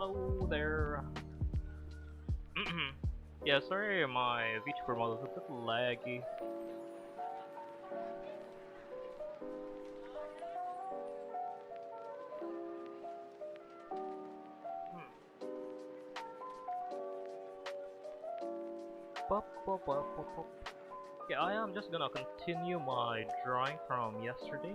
Hello there. Yeah, sorry, my VTuber model is a bit laggy. Yeah, I am just gonna continue my drawing from yesterday.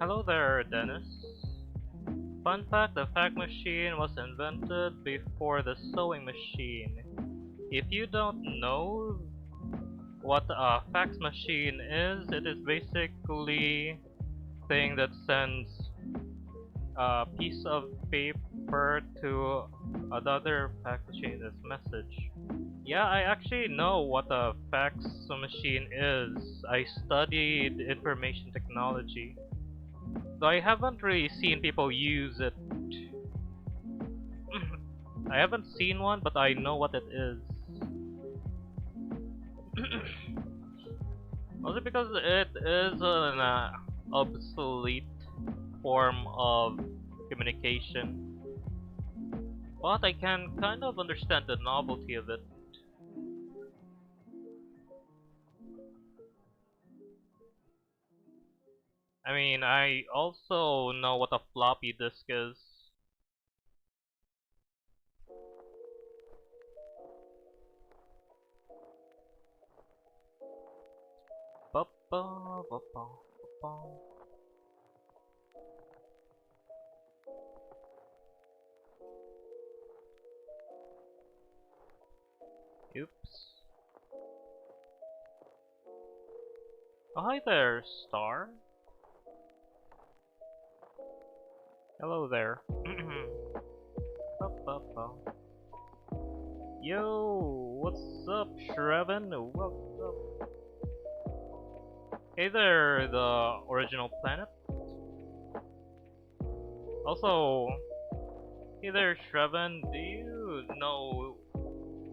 Hello there, Dennis. Fun fact, the fax machine was invented before the sewing machine. If you don't know what a fax machine is, it is basically a thing that sends a piece of paper to another fax machine as message. Yeah, I actually know what a fax machine is. I studied information technology. Though I haven't really seen people use it. I haven't seen one, but I know what it is. Also because it is an obsolete form of communication. But I can kind of understand the novelty of it. I mean, I also know what a floppy disk is. Oops. Oh, hi there, Star. Hello there. Yo, what's up, Shreven? What's up? Hey there, the original planet. Also, hey there, Shreven. Do you know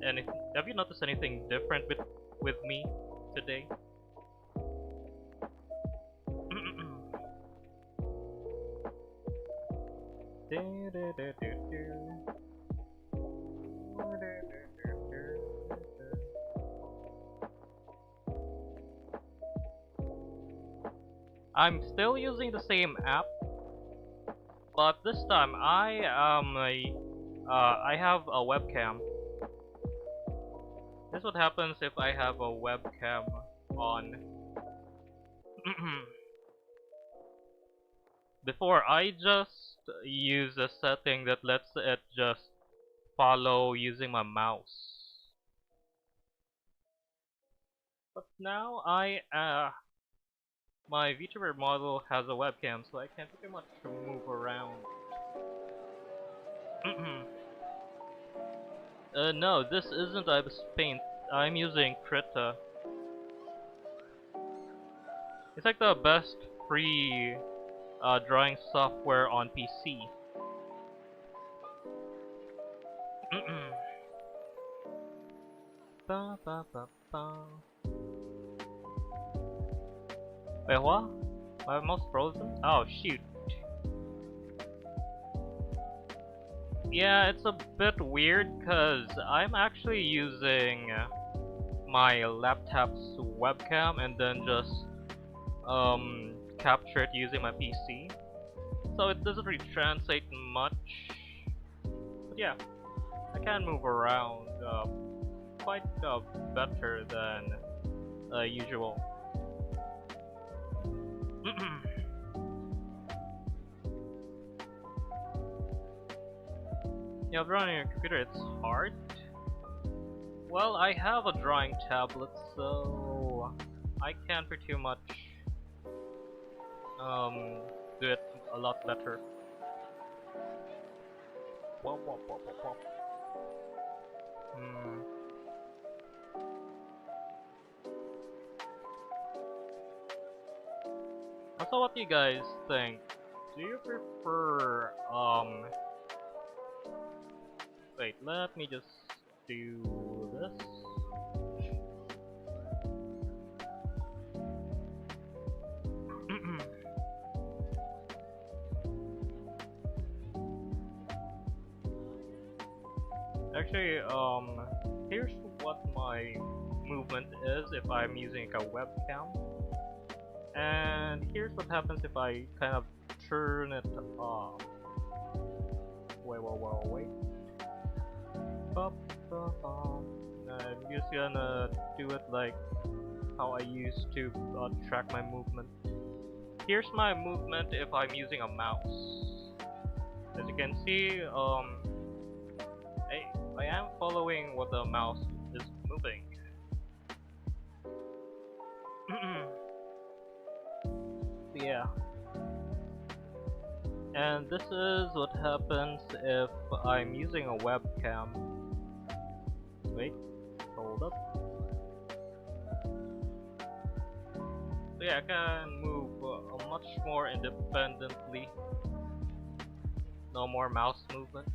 anything? Have you noticed anything different with me today? I'm still using the same app, but this time I have a webcam. This is what happens if I have a webcam on. Before, I just use a setting that lets it just follow using my mouse. But now my VTuber model has a webcam, so I can pretty much move around. No, this isn't Ibis Paint. I'm using Krita. It's like the best free drawing software on PC. Wait, what? My mouse frozen? Oh, shoot. Yeah, it's a bit weird because I'm actually using my laptop's webcam and then just capture it using my PC. So it doesn't really translate much. But yeah, I can move around quite better than usual. Yeah, drawing on your computer, it's hard. Well, I have a drawing tablet, so I can pretty much do it a lot better. Also, what do you guys think? Do you prefer wait, let me just do this. Actually, here's what my movement is if I'm using a webcam. And here's what happens if I kind of turn it off. Wait. I'm just gonna do it like how I used to track my movement. here's my movement if I'm using a mouse. As you can see, I am following what the mouse is moving. Yeah. And this is what happens if I'm using a webcam. Wait, hold up. So yeah, I can move much more independently. No more mouse movement.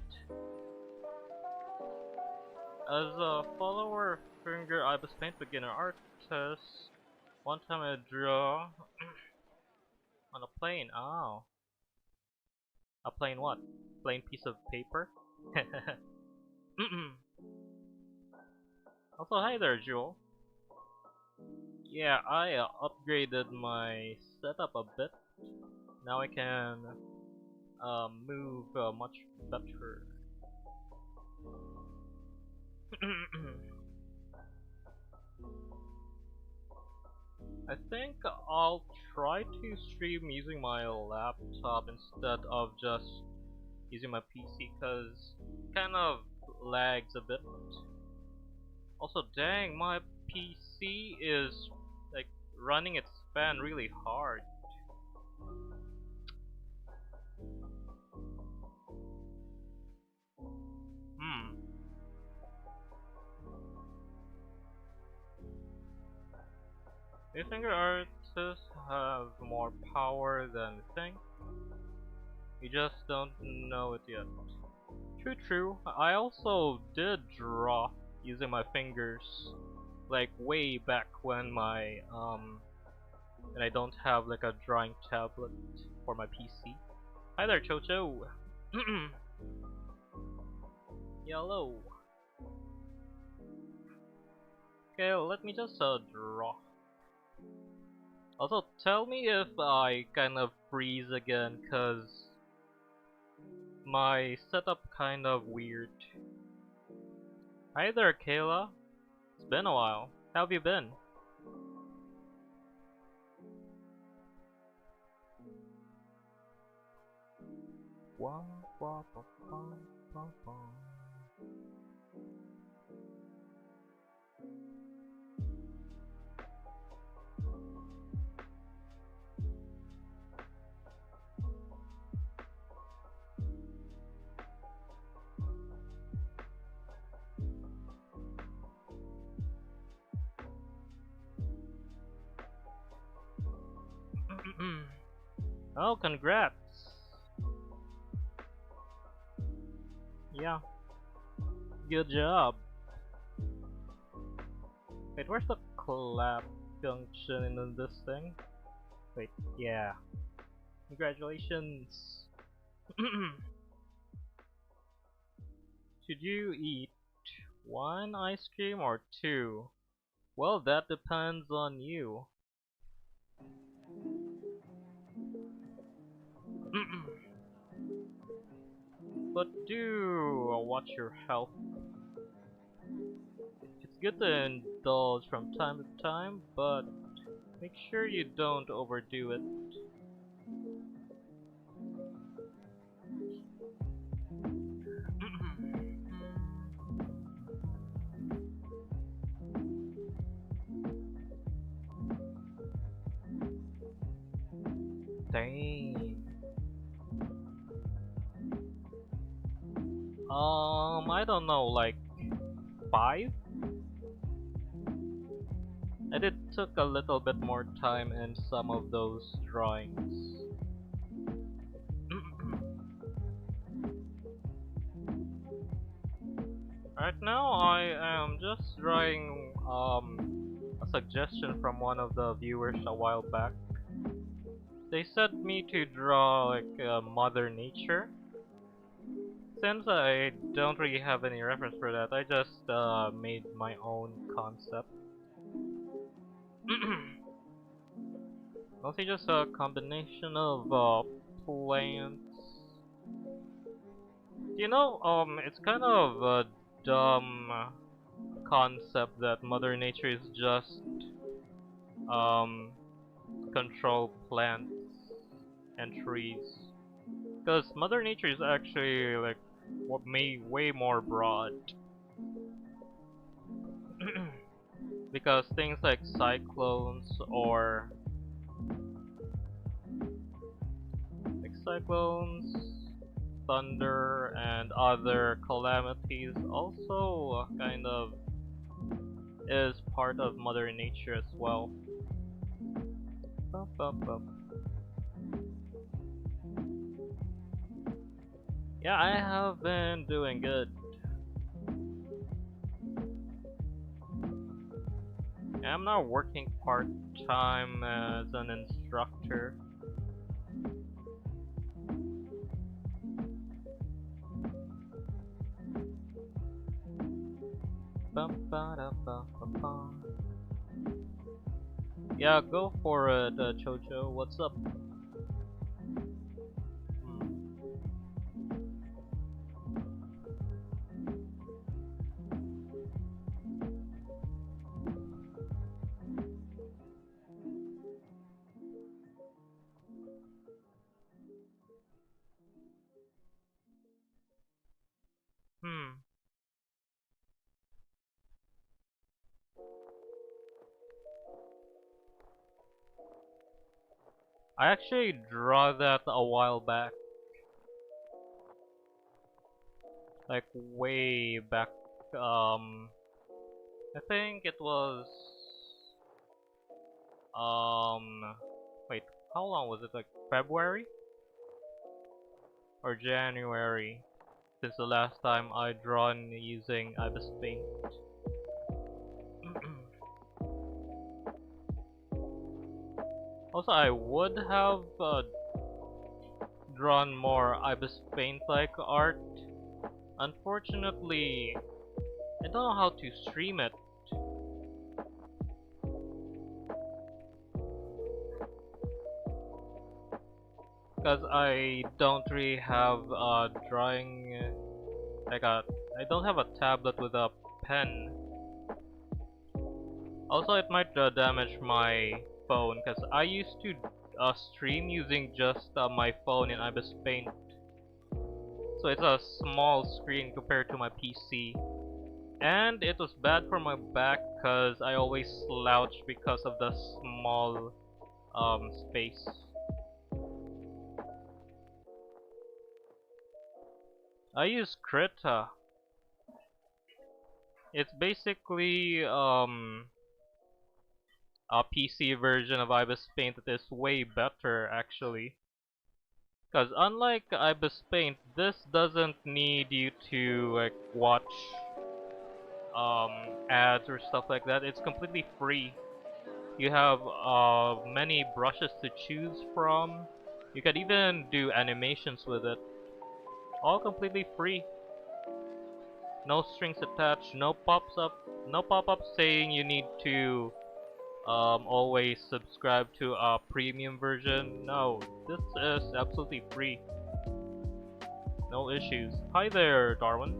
As a follower finger, I was paint beginner artist. One time I draw on a plane. Oh. A plain what? Plain piece of paper? Also, hi there, Jewel. Yeah, I upgraded my setup a bit. Now I can move much better. I think I'll try to stream using my laptop instead of just using my PC, cause it kind of lags a bit. Also, dang, my PC is like running its fan really hard. Do finger artists have more power than you think? You just don't know it yet. True, true. I also did draw using my fingers, like way back when and I don't have like a drawing tablet for my PC. Hi there, Chocho. Yellow. Okay, let me just draw. Also, tell me if I kind of freeze again, cause my setup kind of weird. Hi there, Kayla. It's been a while. How have you been? Oh, congrats. Yeah. Good job. Wait, where's the clap function in this thing? Wait, yeah. Congratulations. Should you eat one ice cream or two? Well, that depends on you. But do watch your health. It's good to indulge from time to time, but make sure you don't overdo it. Dang. I don't know, like 5? I did took a little bit more time in some of those drawings. Right now I am just drawing a suggestion from one of the viewers a while back. They said me to draw like Mother Nature. Since I don't really have any reference for that, I just made my own concept. Mostly just a combination of plants. You know, it's kind of a dumb concept that Mother Nature is just control plants. and trees. Because Mother Nature is actually like way more broad. Because things like cyclones, thunder, and other calamities also kind of is part of Mother Nature as well. Bup, bup, bup. Yeah, I have been doing good. I'm now working part-time as an instructor. Yeah, go for it, Chocho. What's up? I actually draw that a while back. Like way back, I think it was, wait, how long was it? Like February? Or January? Since the last time I drawn using Ibis Paint. Also, I would have drawn more Ibis Paint-like art. Unfortunately, I don't know how to stream it. Because I don't really have drawing, I don't have a tablet with a pen. Also, it might damage my phone, because I used to stream using just my phone in Ibis Paint. So it's a small screen compared to my PC. And it was bad for my back because I always slouch because of the small space. I use Krita. It's basically a PC version of Ibis Paint that is way better actually. Because unlike Ibis Paint, this doesn't need you to like watch ads or stuff like that. It's completely free. You have many brushes to choose from. You can even do animations with it. All completely free. No strings attached, no pop-up saying you need to always subscribe to a premium version. No, this is absolutely free. No issues. Hi there, Darwin.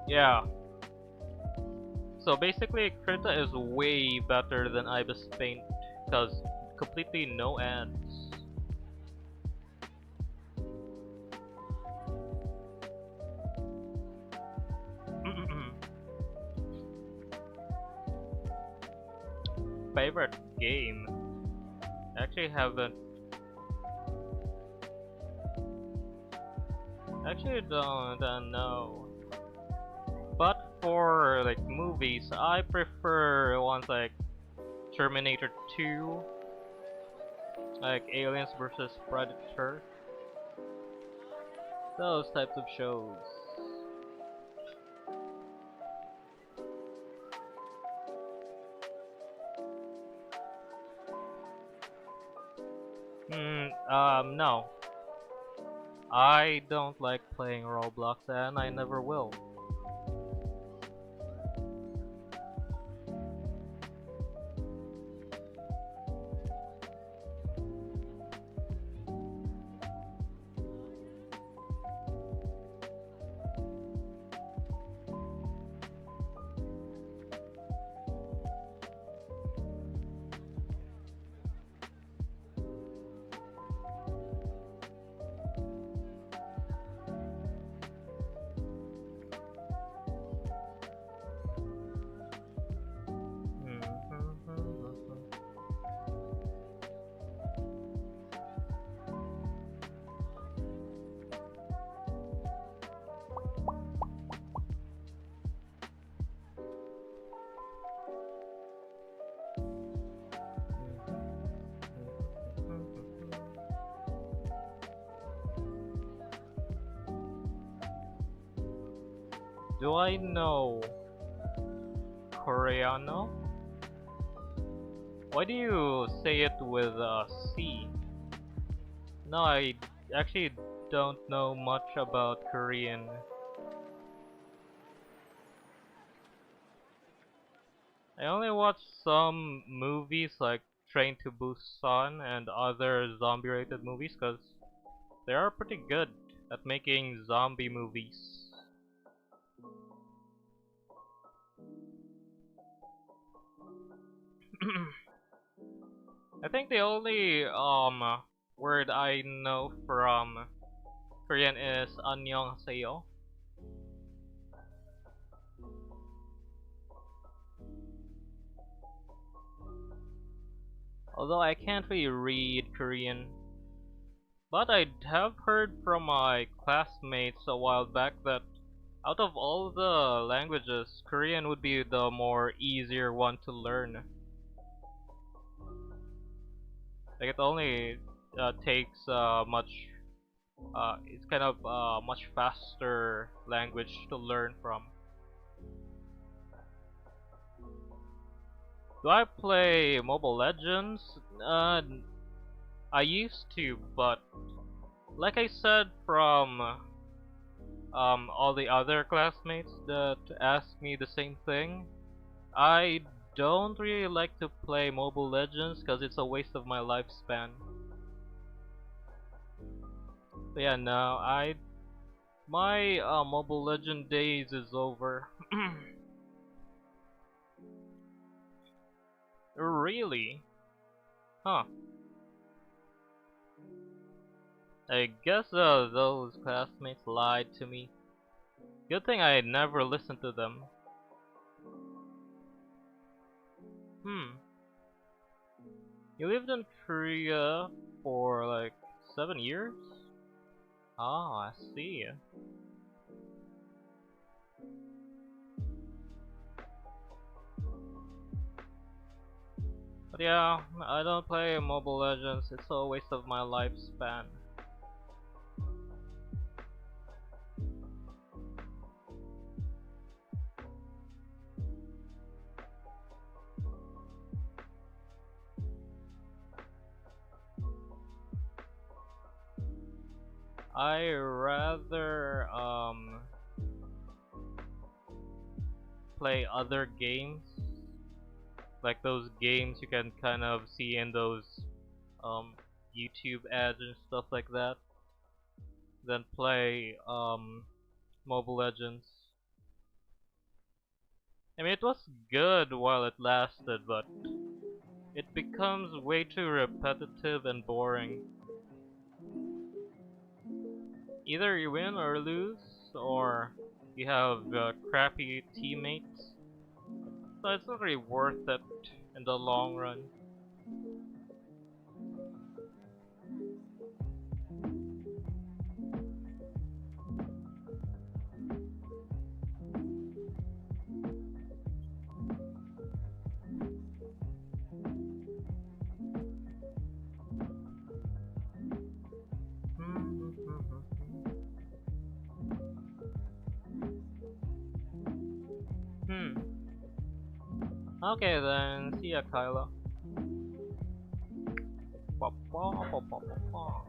Yeah. So basically, Krita is way better than Ibis Paint because completely no ads. Favorite game? I actually don't know. But for like movies, I prefer ones like Terminator 2, like Aliens vs Predator. Those types of shows. No. I don't like playing Roblox and I never will. Do I know Coreano? Why do you say it with a C? No, I actually don't know much about Korean. I only watch some movies like Train to Busan and other zombie-rated movies because they are pretty good at making zombie movies. I think the only word I know from Korean is annyeonghaseyo. Although I can't really read Korean. But I have heard from my classmates a while back that out of all the languages, Korean would be the more easier one to learn. Like it only takes it's kind of much faster language to learn from. Do I play Mobile Legends? I used to, but like I said from all the other classmates that asked me the same thing, I don't really like to play Mobile Legends because it's a waste of my lifespan. But yeah, no, my Mobile Legend days is over. Really? Huh. I guess those classmates lied to me. Good thing I never listened to them. Hmm. You lived in Korea for like 7 years? Oh, I see. But yeah, I don't play Mobile Legends, it's a waste of my lifespan. I rather play other games, like those games you can kind of see in those um YouTube ads and stuff like that, than play Mobile Legends. I mean, it was good while it lasted, but it becomes way too repetitive and boring. Either you win or lose, or you have crappy teammates, so it's not really worth it in the long run. Hmm. Okay then, see ya, Kyla. Pa, pa, pa, pa, pa, pa.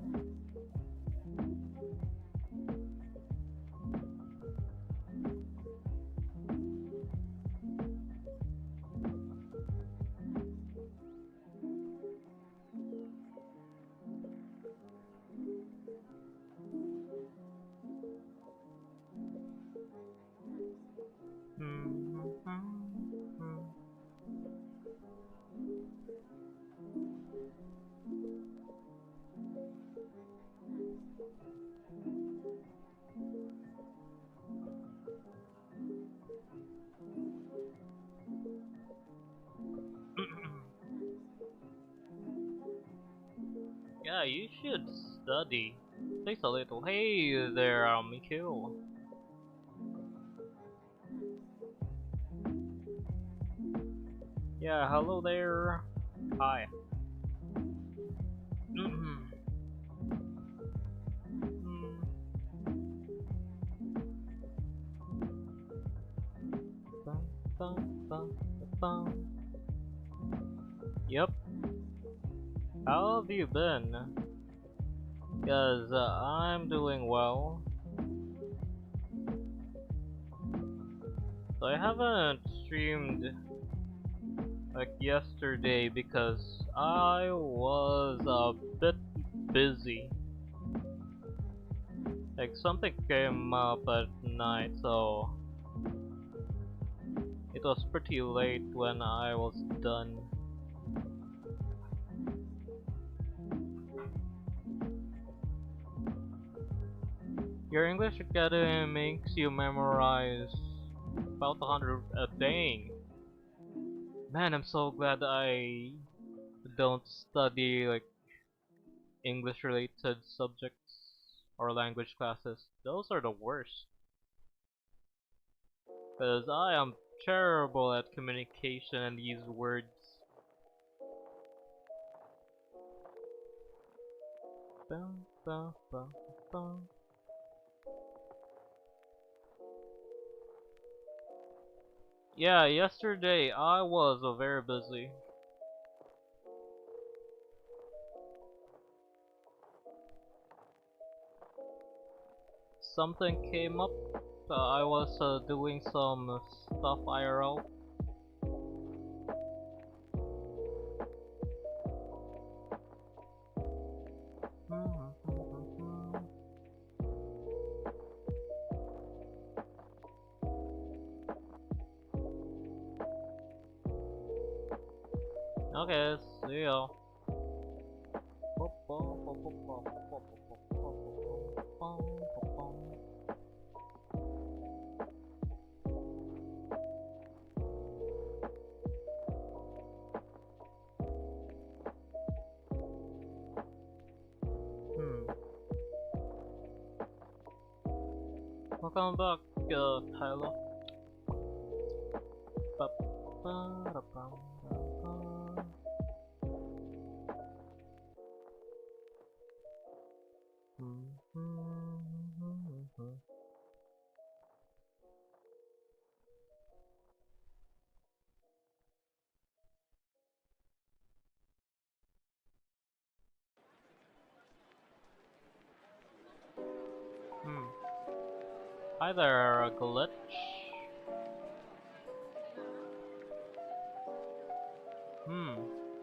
Yeah, you should study. Takes a little. Hey there, Mikhail. Yeah, hello there. Hi. Bum, bum, bum. Yep. How have you been? Cause I'm doing well. So I haven't streamed like yesterday because I was a bit busy. Like something came up at night, so it was pretty late when I was done. Your English Academy makes you memorize about 100 a day. Man, I'm so glad I don't study like English related subjects or language classes. Those are the worst. Because I am terrible at communication and these words. Bum, bum, bum, bum. Yeah, yesterday I was very busy. Something came up. I was doing some stuff IRL. Okay, see ya. Welcome back, Tyler. Hi there, Glitch.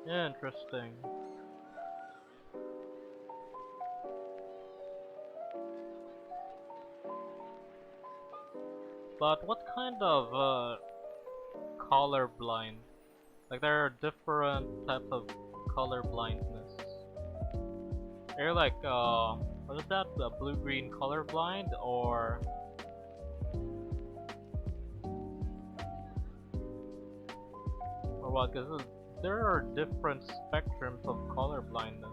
Interesting. But what kind of color blind? Like there are different types of color blindness. They're like what is that? The blue-green color blind or what? Because there are different spectrums of color blindness.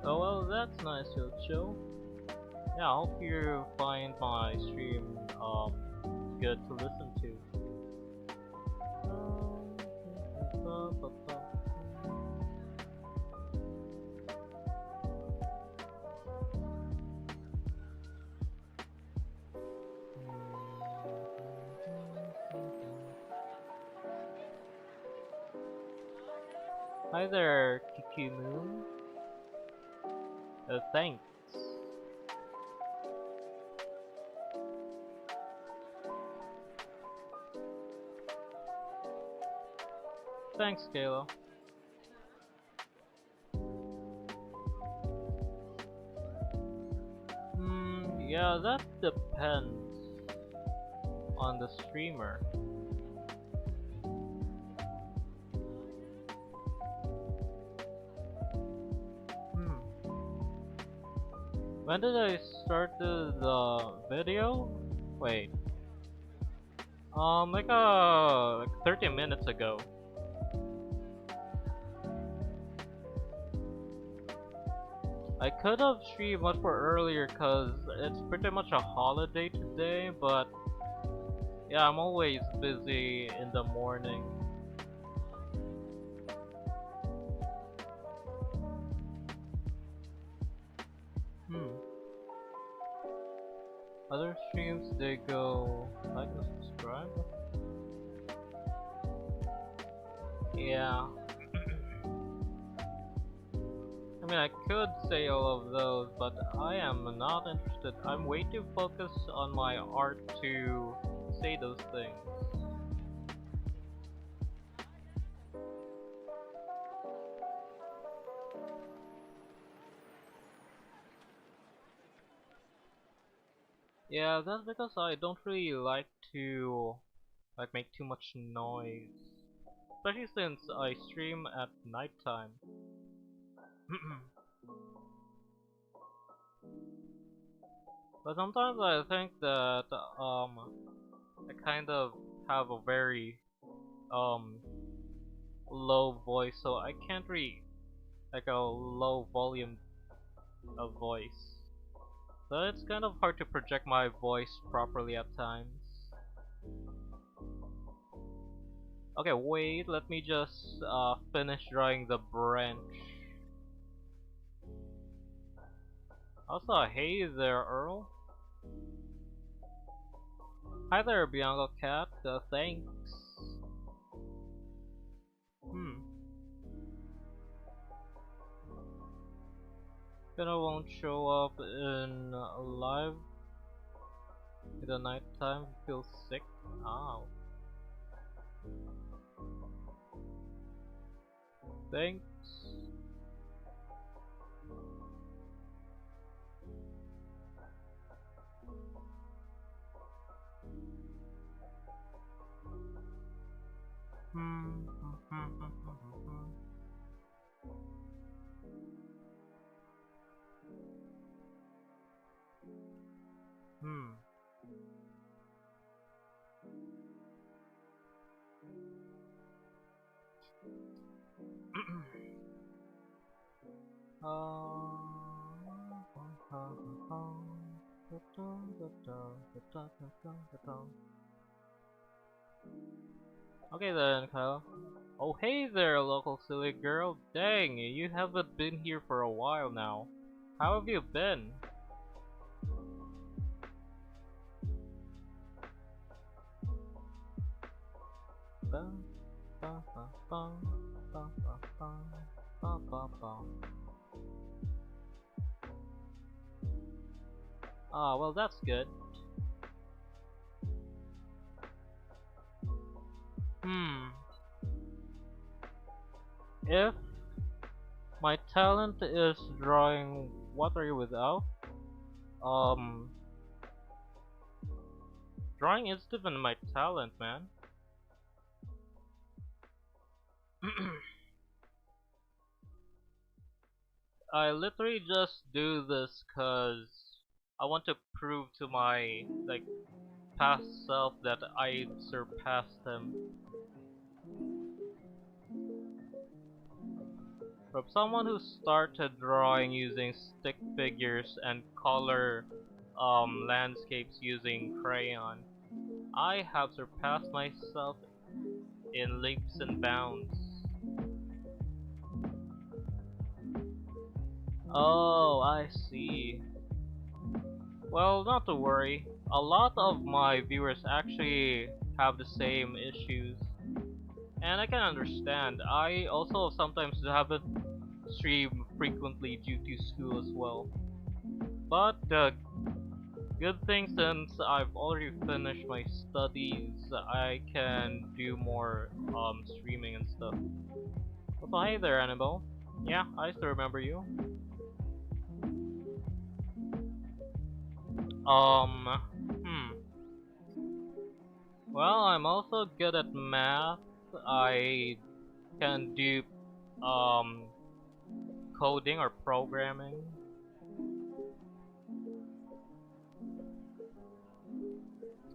Oh well, that's nice, Yocho. Yeah, I hope you find my stream good to listen to. Hi there, Kiki Moon. Thanks. Thanks, Kayla. Yeah, that depends on the streamer. When did I start the video? Wait. Like 30 minutes ago. I could have streamed much more earlier cause it's pretty much a holiday today, but yeah, I'm always busy in the morning. streams, they go like and subscribe. Yeah. I mean, I could say all of those, but I am not interested. I'm way too focused on my art to say those things. Yeah, that's because I don't really like to make too much noise. Especially since I stream at nighttime. But sometimes I think that I kind of have a very um low voice, so I can't really like a low volume of voice. So it's kind of hard to project my voice properly at times. Okay, wait, let me just finish drawing the branch. Also, hey there, Earl. Hi there, Bianca Cat. Thanks. Gonna won't show up in live in the nighttime. Feels sick. Ow. Thanks. Okay then, Kyle. Oh hey there, local silly girl. Dang, you haven't been here for a while now. How have you been? Ah, well that's good. If my talent is drawing water without, drawing is even my talent, man. I literally just do this cause I want to prove to my past self that I surpassed him. From someone who started drawing using stick figures and color landscapes using crayon, I have surpassed myself in leaps and bounds. Oh, I see. Well, not to worry. A lot of my viewers actually have the same issues. And I can understand. I also sometimes haven't stream frequently due to school as well. But the good thing, since I've already finished my studies, I can do more streaming and stuff. So hey there, Annabelle. Yeah, I still remember you. Well, I'm also good at math. I can do coding or programming.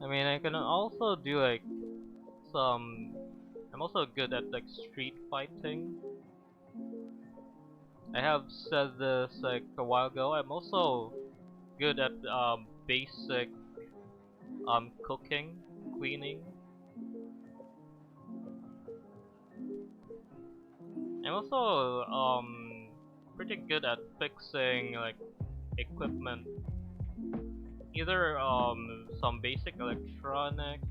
I mean, I can also do some. I'm also good at street fighting. I have said this a while ago. I'm also good at basic cooking, cleaning. I'm also pretty good at fixing equipment, either some basic electronics,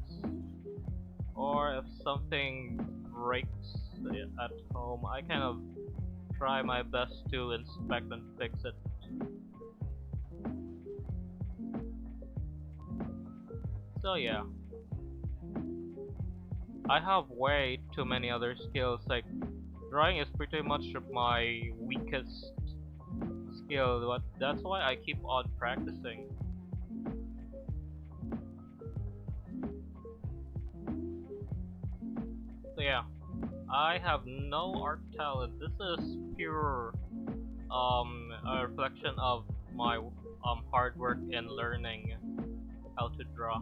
or if something breaks at home, I kind of try my best to inspect and fix it. So yeah, I have way too many other skills. Like drawing is pretty much my weakest skill, but that's why I keep on practicing. So yeah, I have no art talent. This is pure a reflection of my hard work in learning how to draw.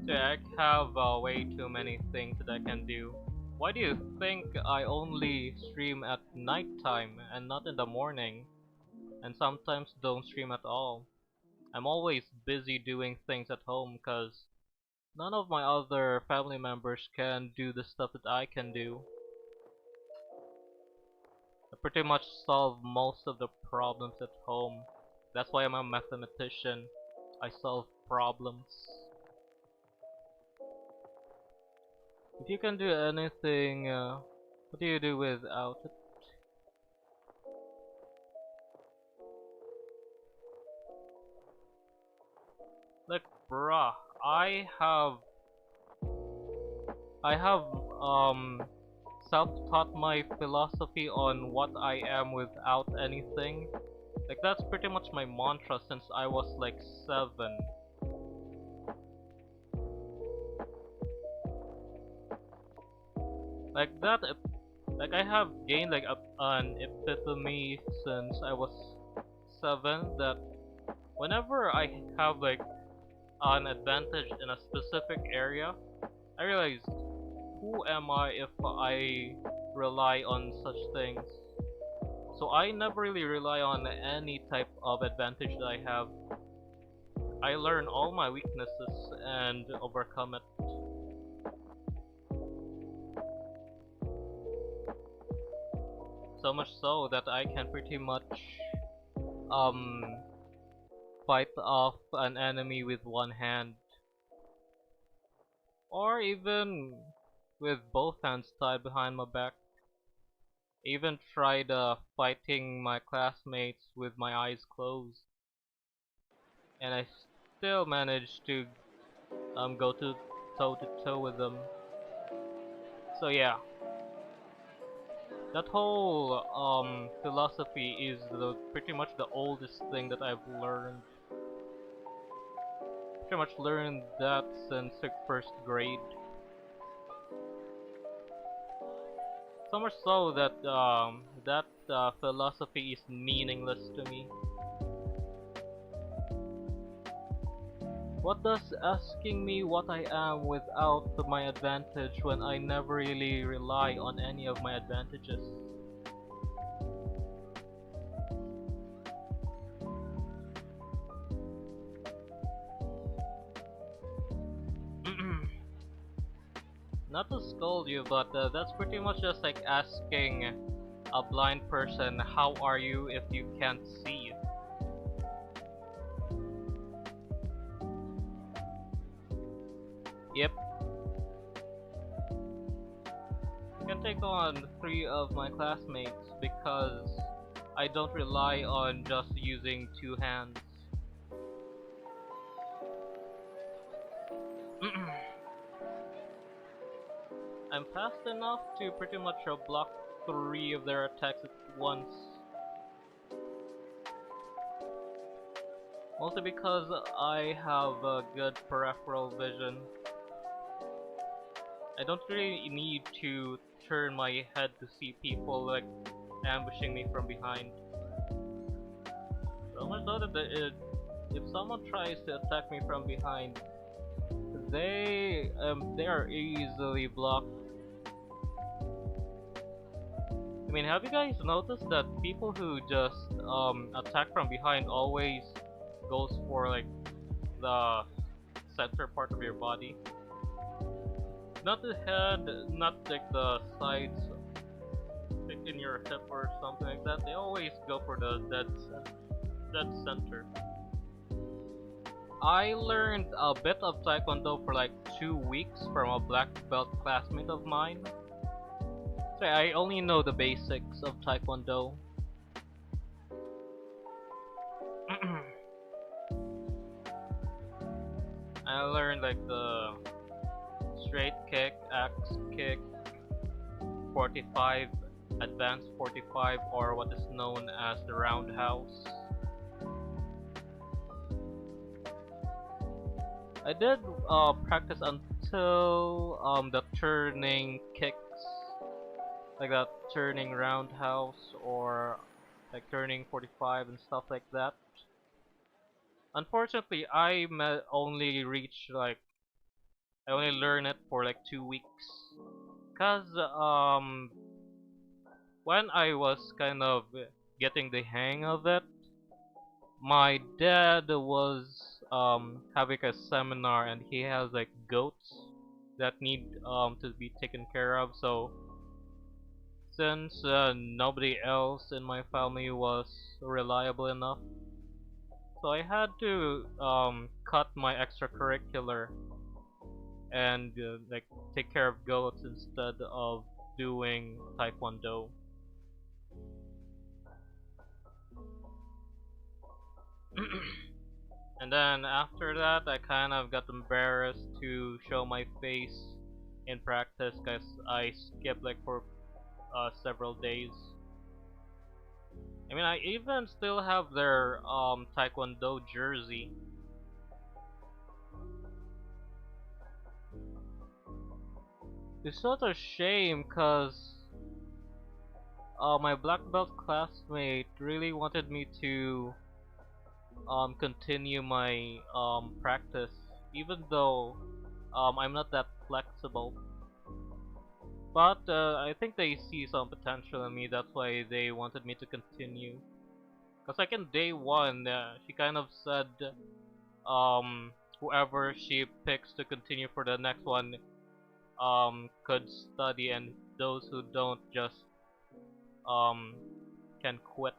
So I have way too many things that I can do. Why do you think I only stream at nighttime and not in the morning? And sometimes don't stream at all. I'm always busy doing things at home because none of my other family members can do the stuff that I can do. I pretty much solve most of the problems at home. That's why I'm a mathematician. I solve problems. If you can do anything, what do you do without it? Like, bruh, I have self-taught my philosophy on what I am without anything. Like that's pretty much my mantra since I was like 7. Like that, like I have gained like an epiphany since I was 7 that whenever I have like an advantage in a specific area, I realized who am I if I rely on such things? So I never really rely on any type of advantage that I have. I learn all my weaknesses and overcome it. So much so that I can pretty much um fight off an enemy with one hand. Or even with both hands tied behind my back. Even tried fighting my classmates with my eyes closed. And I still managed to go to toe to toe with them. So yeah. That whole philosophy is pretty much the oldest thing that I've learned. Pretty much learned that since like first grade. So much so that philosophy is meaningless to me. What does asking me what I am without my advantage when I never really rely on any of my advantages? Not to scold you, but that's pretty much just like asking a blind person, how are you if you can't see? Yep. I can take on 3 of my classmates because I don't rely on just using 2 hands. I'm fast enough to pretty much block 3 of their attacks at once. Mostly because I have a good peripheral vision. I don't really need to turn my head to see people like ambushing me from behind. So much so that if someone tries to attack me from behind, they are easily blocked. I mean, have you guys noticed that people who just attack from behind always goes for like the center part of your body? Not the head, not like the sides. like in your hip or something like that, they always go for the dead center. I learned a bit of Taekwondo for like 2 weeks from a black belt classmate of mine. So I only know the basics of Taekwondo. I learned like the straight kick, axe kick, 45, advanced 45, or what is known as the roundhouse. I did practice until the turning kicks, like that turning roundhouse or like turning 45 and stuff like that. Unfortunately, only reached like I only learned it for like 2 weeks, cause when I was kind of getting the hang of it, my dad was having a seminar and he has like goats that need to be taken care of. So since nobody else in my family was reliable enough, so I had to cut my extracurricular and like take care of goats instead of doing taekwondo. And then after that, I kind of got embarrassed to show my face in practice because I skipped like for several days. I mean, I even still have their taekwondo jersey. It's such a shame because my black belt classmate really wanted me to continue my practice, even though I'm not that flexible. But I think they see some potential in me. That's why they wanted me to continue. Cause like in day one, she kind of said, whoever she picks to continue for the next one, could study, and those who don't just um can quit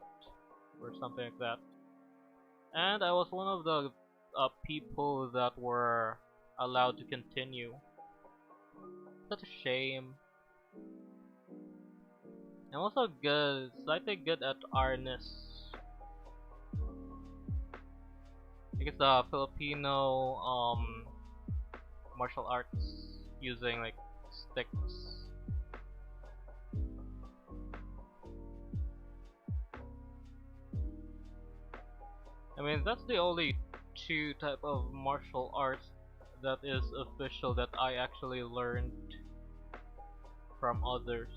or something like that. And I was one of the people that were allowed to continue. Such a shame. I'm also good, slightly good at arnis. I guess the Filipino martial arts using like sticks. I mean, that's the only two type of martial arts that is official that I actually learned from others.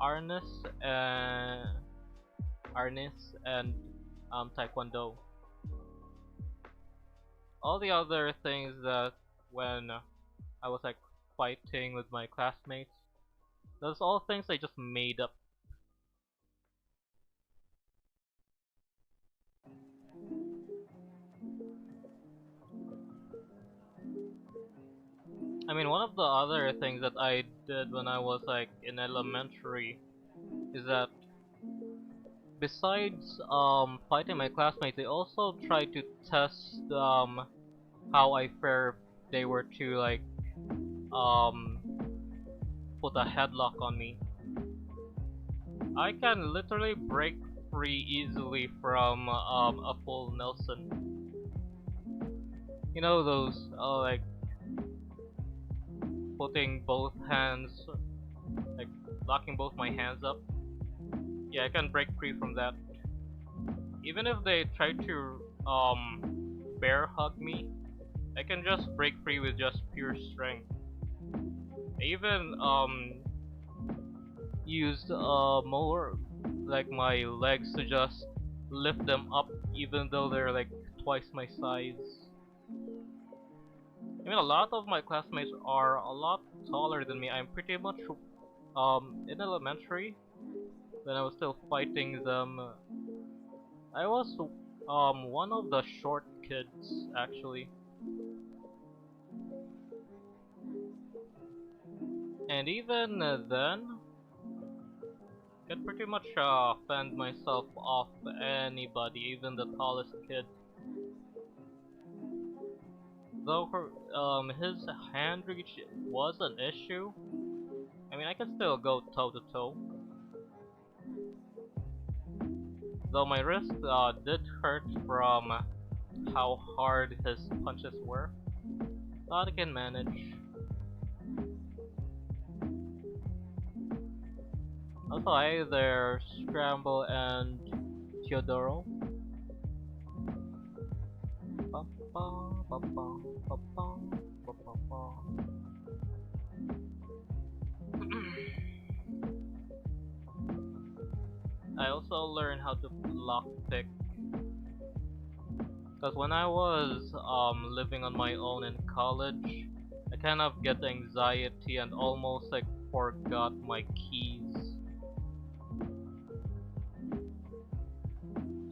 Arnis and Taekwondo. All the other things that when I was like fighting with my classmates, those all things I just made up. I mean, one of the other things that I did when I was like in elementary is that besides fighting my classmates, they also tried to test how I fare if they were to like um put a headlock on me. I can literally break free easily from a full Nelson. You know those like putting both hands, like locking both my hands up. Yeah, I can break free from that. Even if they try to bear hug me, I can just break free with just pure strength. I even used more like my legs to just lift them up even though they're like twice my size. I mean, a lot of my classmates are a lot taller than me. I'm pretty much in elementary when I was still fighting them. I was one of the short kids actually. And even then, Could pretty much fend myself off anybody, even the tallest kid. Though his hand reach was an issue, I mean I can still go toe to toe. Though my wrist did hurt from how hard his punches were. Thought I can manage. Also, hi there, Scramble and Teodoro. I also learned how to lockpick. Because when I was living on my own in college, I kind of get anxiety and almost like forgot my keys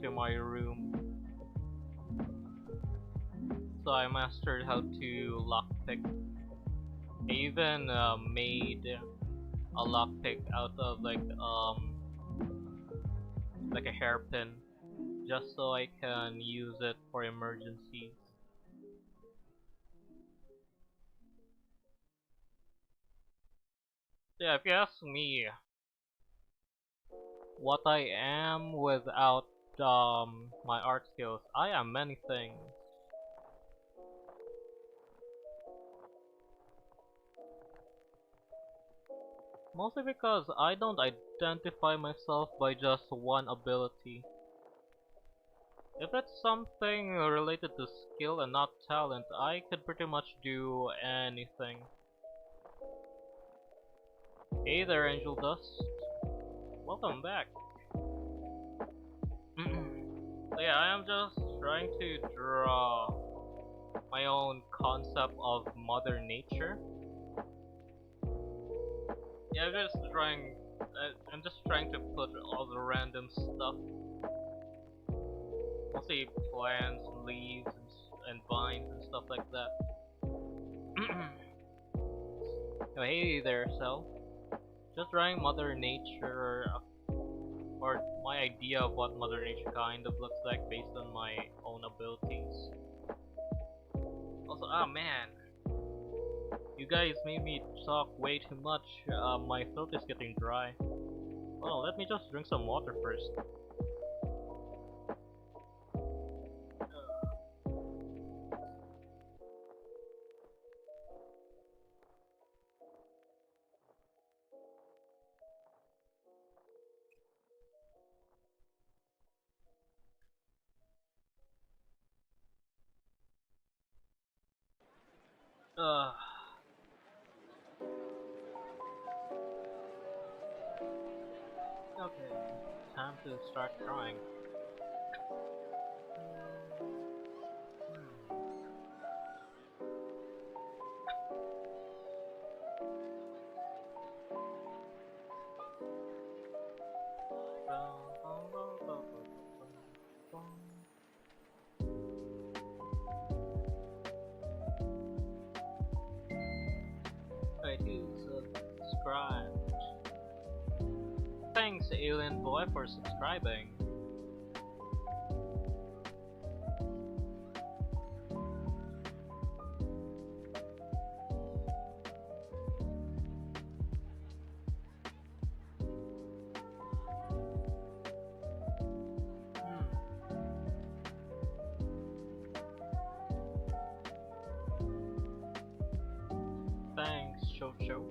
to my room. So I mastered how to lockpick. I even made a lockpick out of like a hairpin, just so I can use it for emergencies. Yeah, if you ask me what I am without my art skills, I am many things. Mostly because I don't identify myself by just one ability. If it's something related to skill and not talent, I could pretty much do anything. Hey there, Angel Dust. Welcome back. So yeah, I am just trying to draw my own concept of Mother Nature. Yeah, I'm just trying to put all the random stuff. Mostly plants, leaves, and vines and stuff like that. Oh, hey there, Cell. Just drawing Mother Nature, or my idea of what Mother Nature kind of looks like based on my own abilities. Also, ah man, you guys made me talk way too much. My throat is getting dry. Oh, let me just drink some water first. Okay, time to start drawing. Alright, who's subscribed? Thanks, Alien Boy, for subscribing. Thanks, Chocho.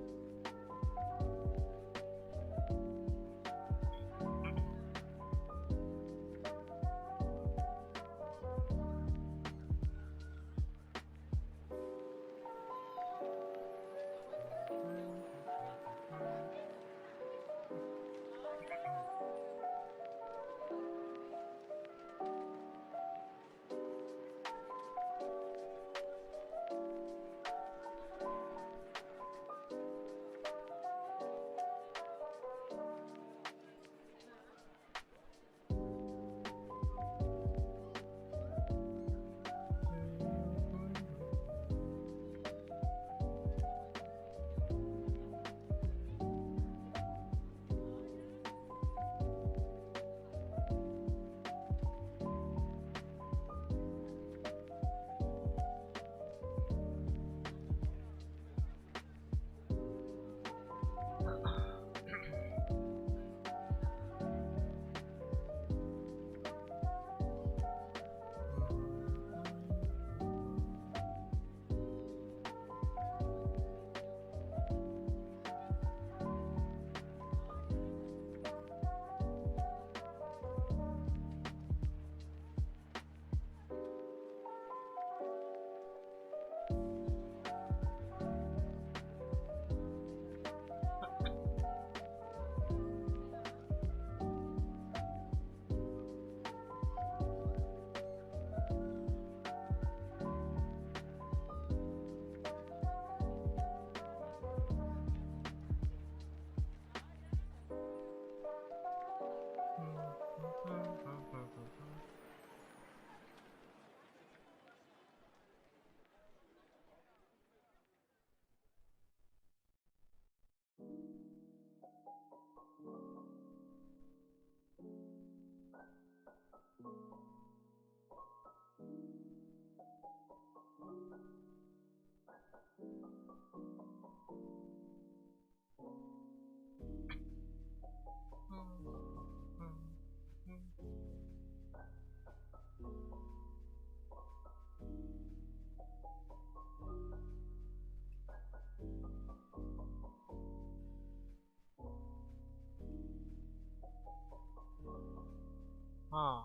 Huh.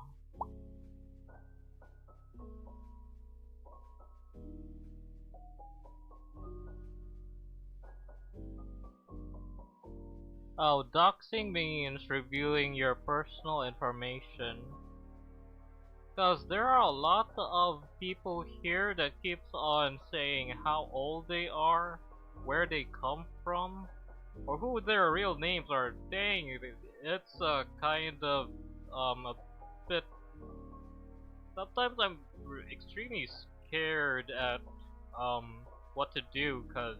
Oh, doxing means revealing your personal information. Because there are a lot of people here that keeps on saying how old they are, where they come from, or who their real names are. Dang, it's a kind of a bit. Sometimes I'm extremely scared at what to do, cause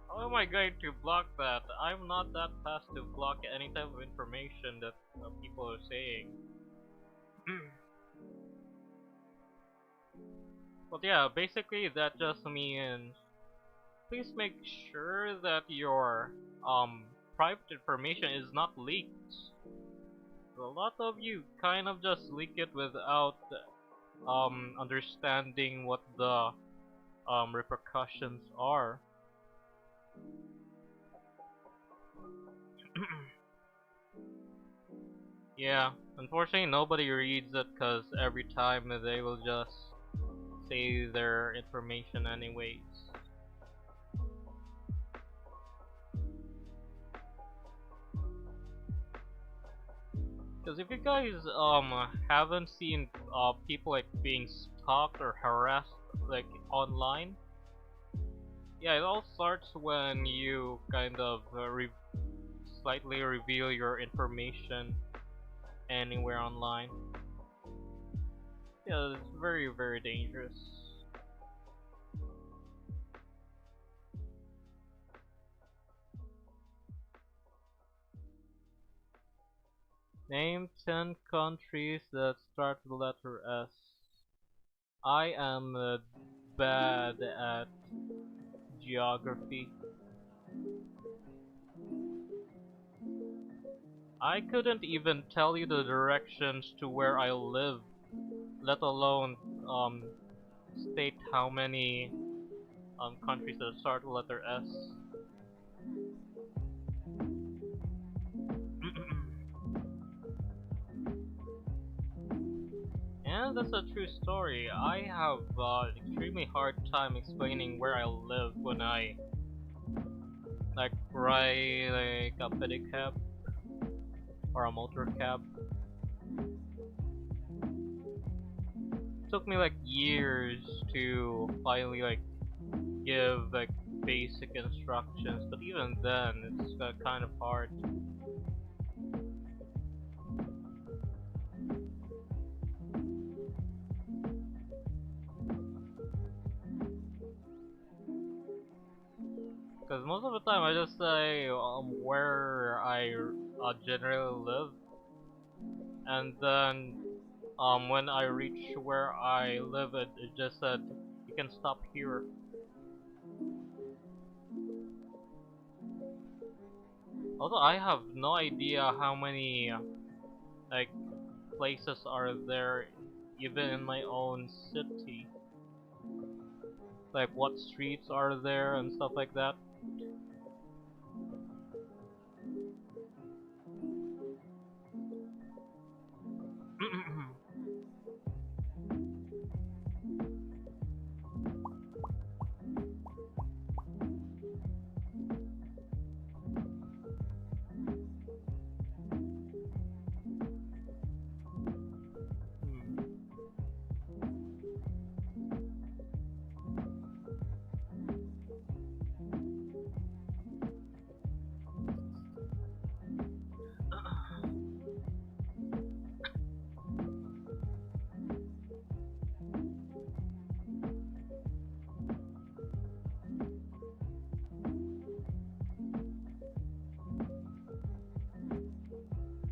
how am I going to block that? I'm not that fast to block any type of information that people are saying. But yeah, basically that just means please make sure that your private information is not leaked. A lot of you kind of just leak it without understanding what the repercussions are. Yeah, unfortunately nobody reads it because every time they will just say their information anyways. Because if you guys haven't seen people like being stalked or harassed like online, yeah, it all starts when you kind of slightly reveal your information anywhere online. Yeah, it's very very dangerous. Name 10 countries that start with the letter S. I am bad at geography. I couldn't even tell you the directions to where I live, let alone state how many countries that start with the letter S. And that's a true story. I have an extremely hard time explaining where I live when I like ride like a pedicab or a motor cab. Took me like years to finally like give like basic instructions, but even then it's kind of hard. Because most of the time I just say where I generally live, and then when I reach where I live, it just said you can stop here. Also, I have no idea how many like places are there, even in my own city. Like what streets are there and stuff like that.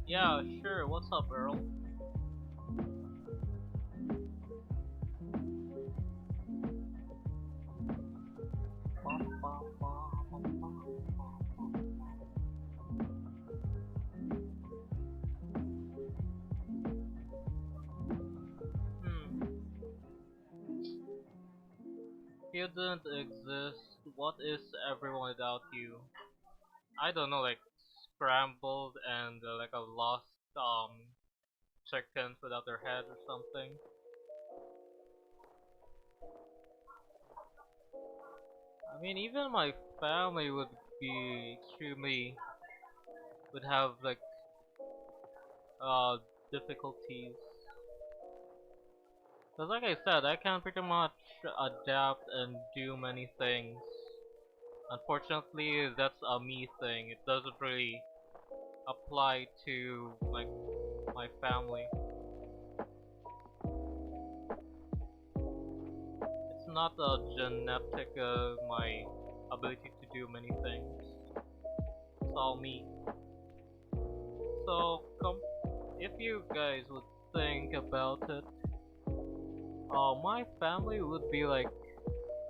Yeah, sure. What's up, Earl? you didn't exist, what is everyone without you? I don't know, like scrambled and like a lost chickens without their head or something. I mean, even my family would be extremely would have like difficulties. Cause like I said, I can pretty much adapt and do many things. Unfortunately, that's a me thing. It doesn't really apply to like my family. It's not a genetic my ability to do many things. It's all me. So if you guys would think about it, my family would be like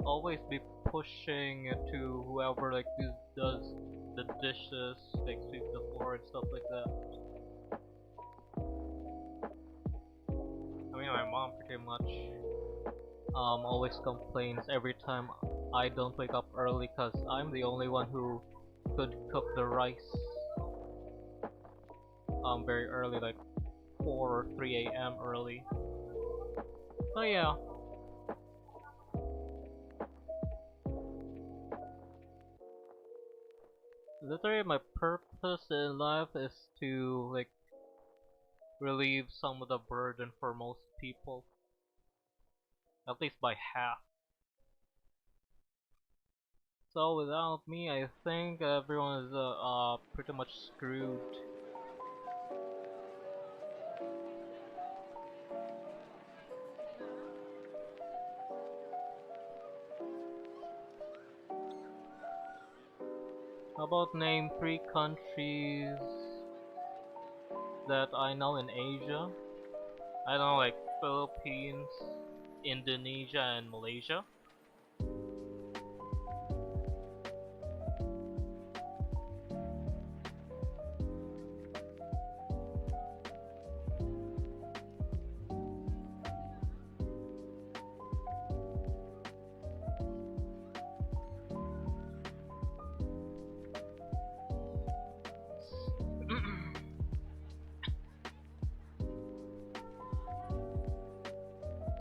always be pushing to whoever like does the dishes, like sweep the floor and stuff like that. I mean, my mom pretty much always complains every time I don't wake up early because I'm the only one who could cook the rice very early, like 4 or 3 a.m. early. So yeah. Literally my purpose in life is to like relieve some of the burden for most people. At least by half. So without me, I think everyone is pretty much screwed. How about name 3 countries that I know in Asia? I don't know, like Philippines, Indonesia, and Malaysia.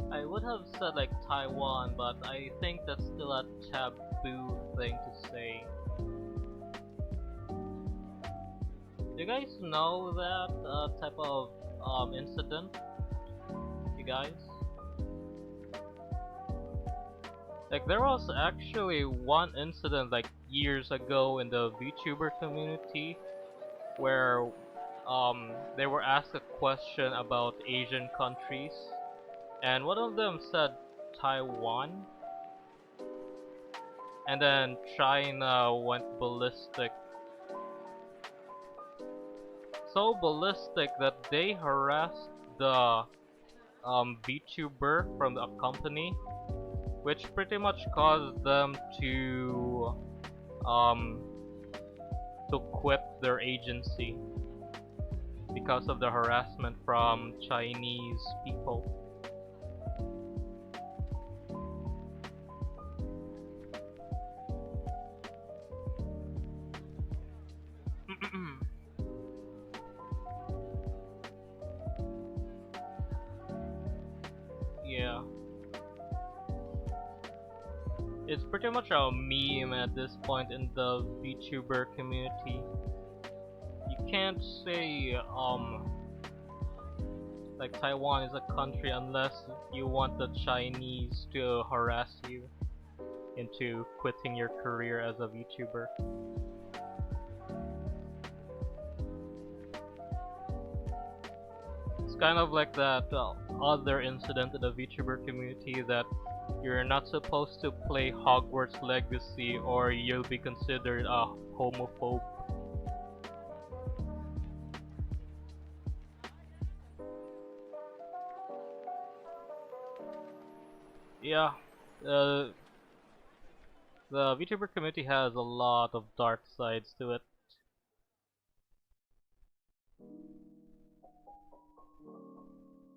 I would have said like Taiwan, but I think that's still a taboo thing to say. Do you guys know that type of incident? You guys? Like there was actually one incident like years ago in the VTuber community where they were asked a question about Asian countries, and one of them said Taiwan, and then China went ballistic. So ballistic that they harassed the VTuber from the company, which pretty much caused them um, to quit their agency because of the harassment from Chinese people. Yeah. It's pretty much a meme at this point in the VTuber community. You can't say like Taiwan is a country unless you want the Chinese to harass you into quitting your career as a VTuber. It's kind of like that other incident in the VTuber community that you're not supposed to play Hogwarts Legacy or you'll be considered a homophobe. Yeah, the VTuber community has a lot of dark sides to it.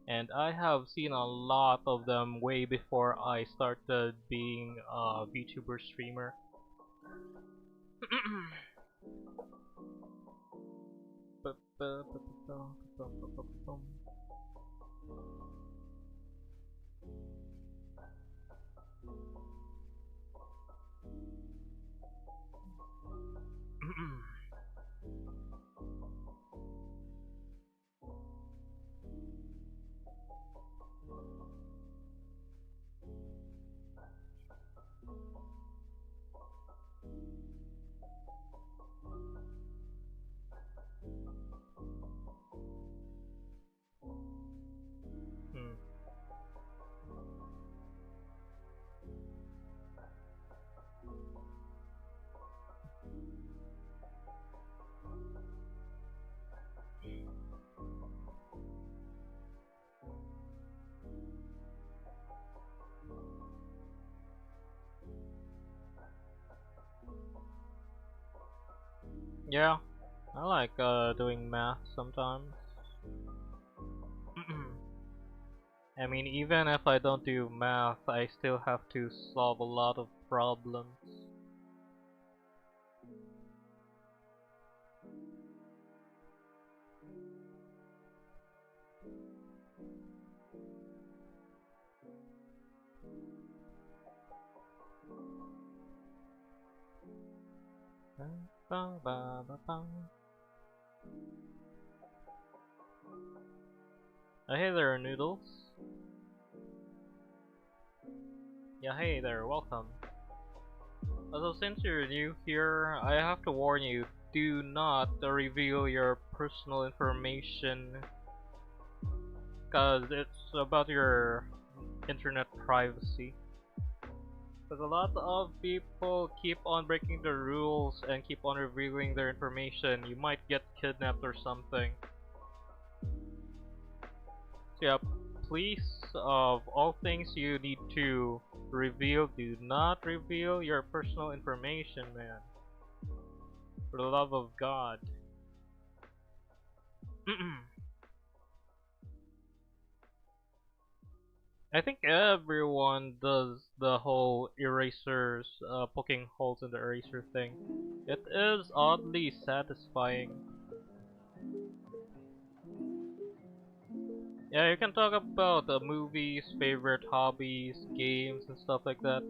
and I have seen a lot of them way before I started being a VTuber streamer. Yeah, I like doing math sometimes. I mean, even if I don't do math, I still have to solve a lot of problems. Hey there, Noodles. Yeah, hey there, welcome. So since you're new here, I have to warn you, do not reveal your personal information, cause it's about your internet privacy. Because a lot of people keep on breaking the rules and keep on revealing their information. You might get kidnapped or something. So yeah, please, of all things you need to reveal, do not reveal your personal information, man. For the love of God. I think everyone does the whole erasers, poking holes in the eraser thing. It is oddly satisfying. Yeah, you can talk about movies, favorite hobbies, games, and stuff like that.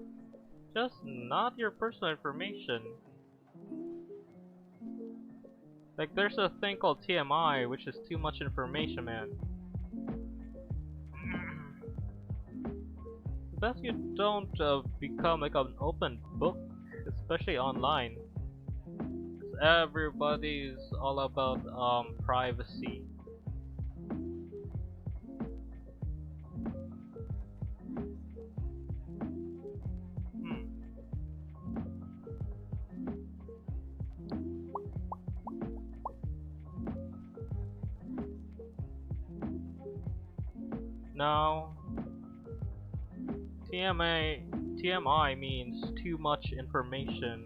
Just not your personal information. Like, there's a thing called TMI, which is too much information, man. Best you don't become like an open book, especially online. 'Cause everybody's all about privacy. Now, TMI means too much information.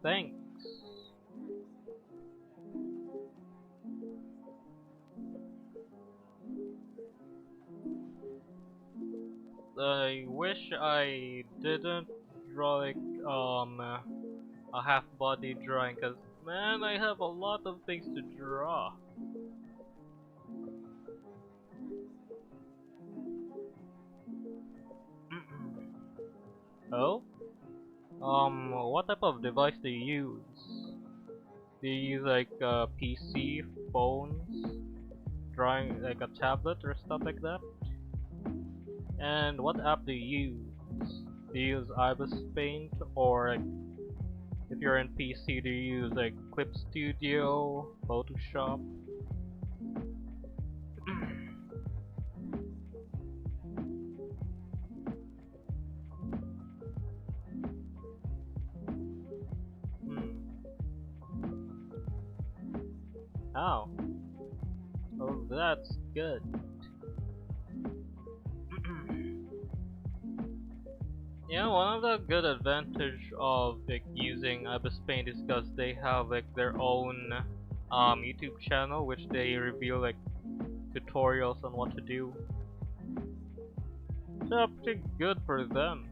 Thanks. I wish I didn't draw like a half body drawing, cause man, I have a lot of things to draw. Oh? What type of device do you use? Do you use like PC, phones, drawing like a tablet or stuff like that? And what app do you use? Do you use Ibis Paint, or like, if you're in PC, do you use like Clip Studio, Photoshop? Oh. Oh, that's good. Yeah, one of the good advantage of like using Ibis Paint is because they have like their own YouTube channel which they reveal like tutorials on what to do. So pretty good for them.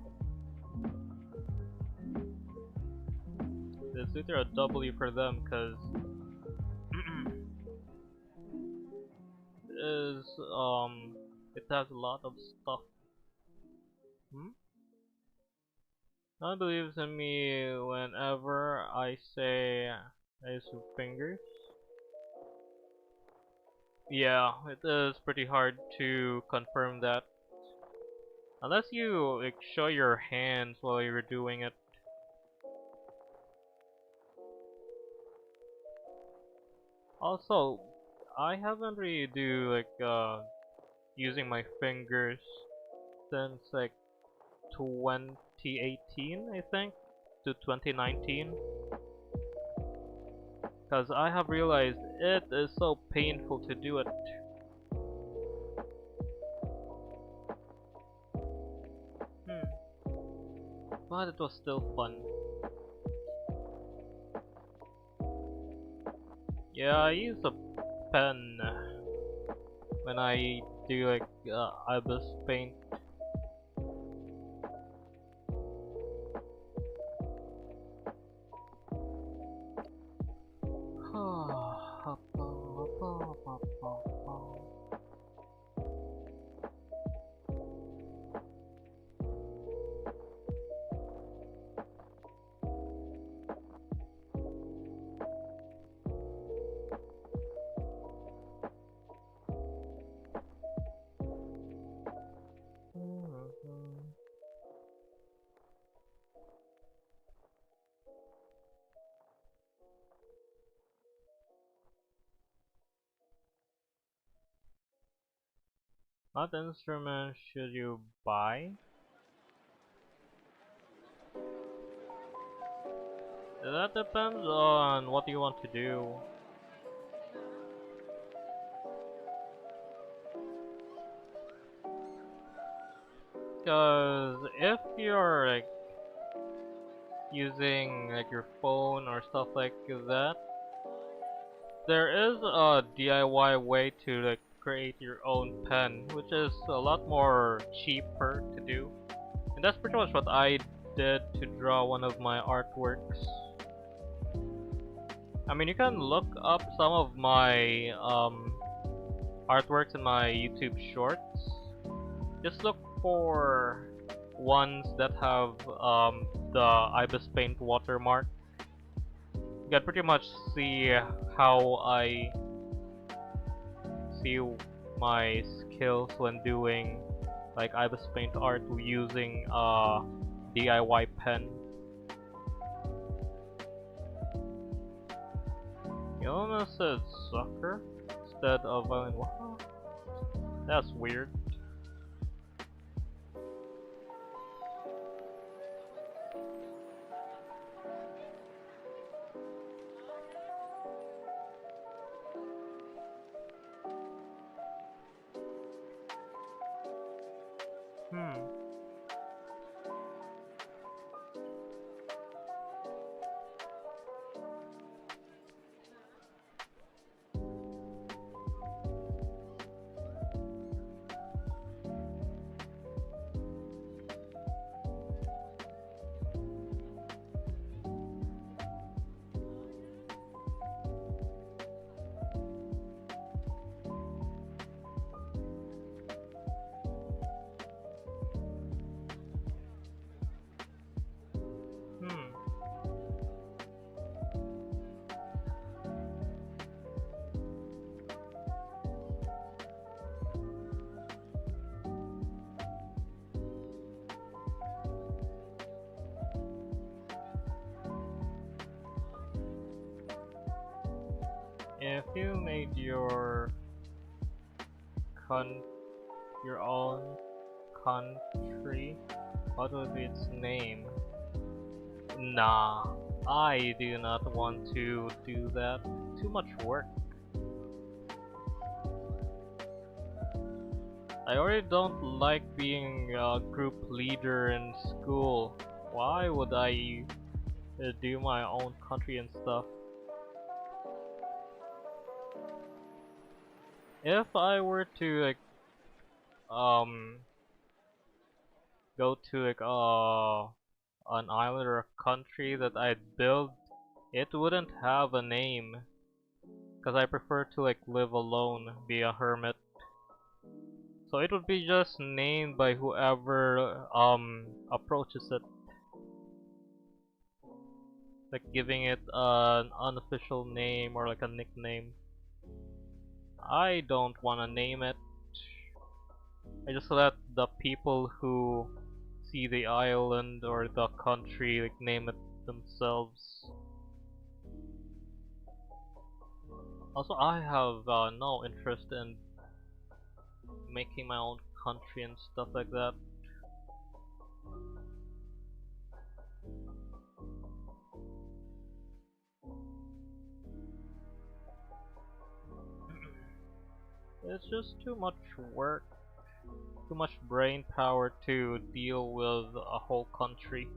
It's either a W for them because is it has a lot of stuff. No one believes in me whenever I say I use fingers. Yeah, it is pretty hard to confirm that. Unless you like show your hands while you're doing it. Also, I haven't really do like using my fingers since like 2018, I think, to 2019. Because I have realized it is so painful to do it. But it was still fun. Yeah, I use a pen when I do like Ibis Paint. What instrument should you buy? That depends on what you want to do. Because if you're like using like your phone or stuff like that, there is a DIY way to like create your own pen, which is a lot more cheaper to do. And that's pretty much what I did to draw one of my artworks. I mean, you can look up some of my artworks in my YouTube shorts. Just look for ones that have the Ibis Paint watermark. You can pretty much see how I see my skills when doing like Ibis Paint art using a DIY pen. You almost said soccer instead of violin. Wow. That's weird. If you made your own country, what would be its name? Nah, I do not want to do that. Too much work. I already don't like being a group leader in school. Why would I do my own country and stuff? If I were to like go to like an island or a country that I'd build, it wouldn't have a name, because I prefer to like live alone, be a hermit. So it would be just named by whoever approaches it, like giving it an unofficial name or like a nickname. I don't want to name it. I just let the people who see the island or the country like name it themselves. Also, I have no interest in making my own country and stuff like that. It's just too much work, too much brain power to deal with a whole country.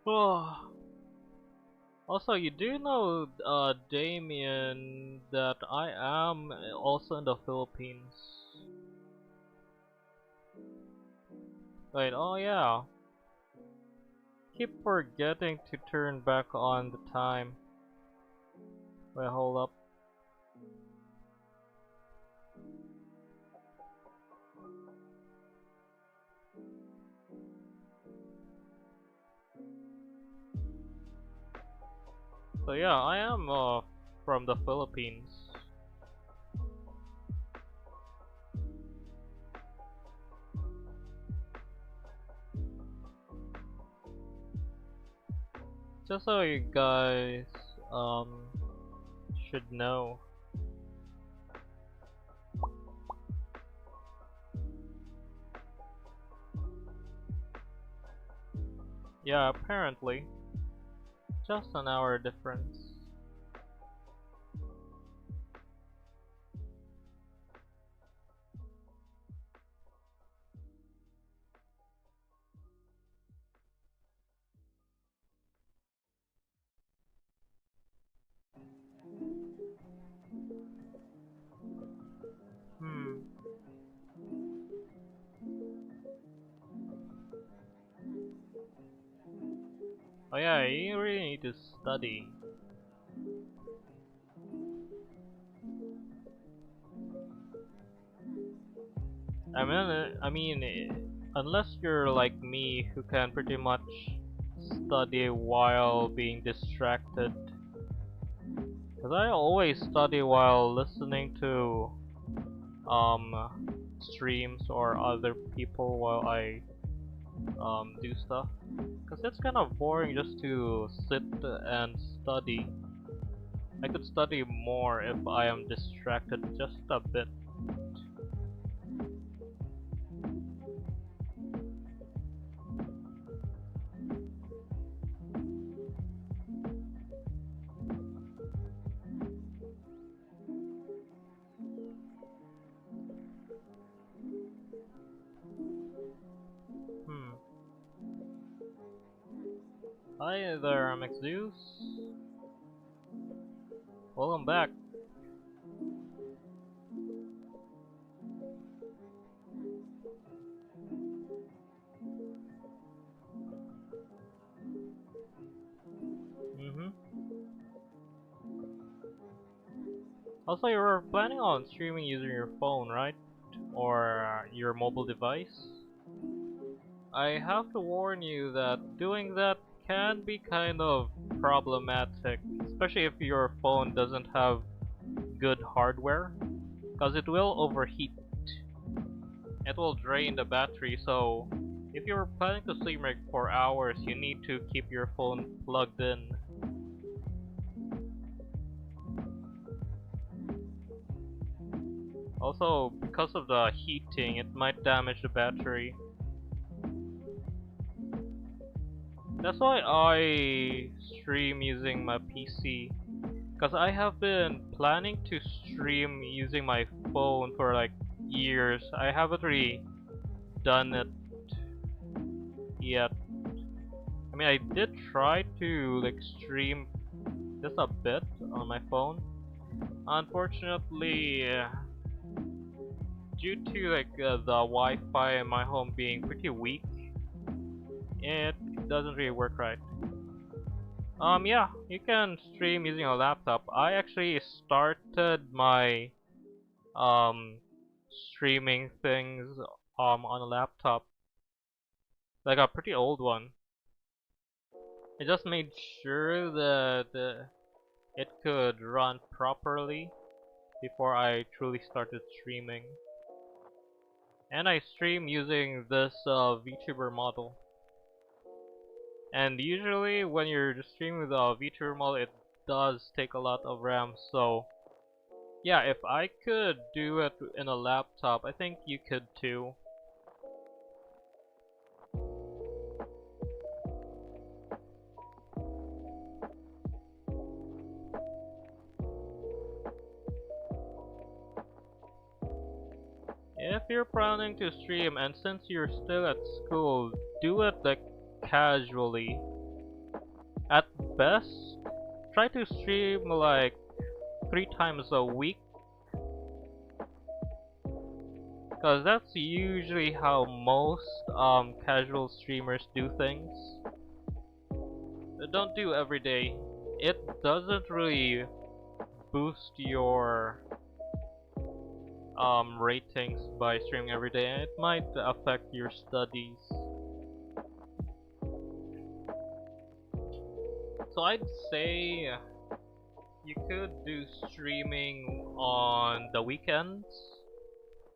Oh. Also, you do know, Damien, that I am also in the Philippines. Wait, oh yeah. Keep forgetting to turn back on the time. Wait, hold up. So yeah, I am from the Philippines. Just so you guys should know. Yeah, apparently. Just an hour difference. Oh yeah, you really need to study. Unless you're like me, who can pretty much study while being distracted. Cause I always study while listening to streams or other people while I do stuff. Cause it's kind of boring just to sit and study. I could study more if I am distracted just a bit. Hi there, MX Zeus. Welcome back. Also, you were planning on streaming using your phone, right? Or your mobile device? I have to warn you that doing that can be kind of problematic, especially if your phone doesn't have good hardware, because it will overheat. It will drain the battery, so if you're planning to stream like for hours, you need to keep your phone plugged in. Also, because of the heating, it might damage the battery. That's why I stream using my PC. Because I have been planning to stream using my phone for like years. I haven't really done it yet. I mean, I did try to like stream just a bit on my phone. Unfortunately, due to like the Wi-Fi in my home being pretty weak, it doesn't really work right. Yeah, you can stream using a laptop. I actually started my um streaming things on a laptop, like a pretty old one. I just made sure that it could run properly before I truly started streaming. And I stream using this VTuber model. And usually when you're streaming with a VTuber model, it does take a lot of RAM. So yeah, if I could do it in a laptop, I think you could too. If you're planning to stream and since you're still at school, do it like casually. At best, try to stream like 3 times a week, cause that's usually how most casual streamers do things. Don't do every day. It doesn't really boost your ratings by streaming every day, and it might affect your studies. So I'd say you could do streaming on the weekends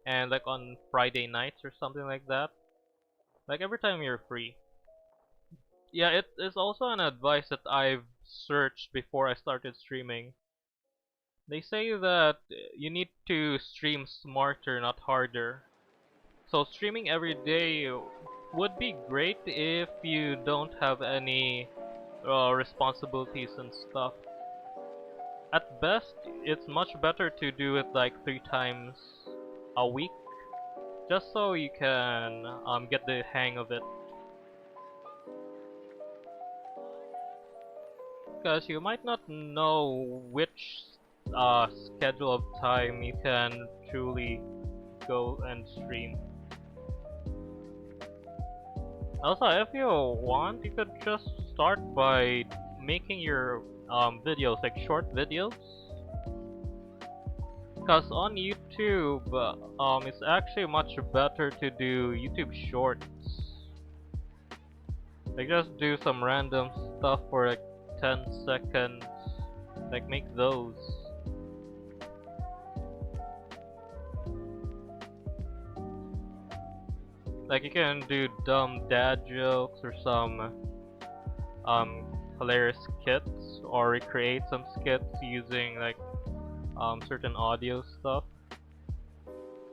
and like on Friday nights or something like that. Like every time you're free. Yeah, it is also an advice that I've searched before I started streaming. They say that you need to stream smarter, not harder. So streaming every day would be great if you don't have any responsibilities and stuff. At best, it's much better to do it like 3 times a week, just so you can get the hang of it. Because you might not know which schedule of time you can truly go and stream. Also, if you want, you could just start by making your videos, like short videos. Because on YouTube, it's actually much better to do YouTube Shorts. Like just do some random stuff for like 10 seconds. Like make those. Like you can do dumb dad jokes or some hilarious skits, or recreate some skits using like certain audio stuff.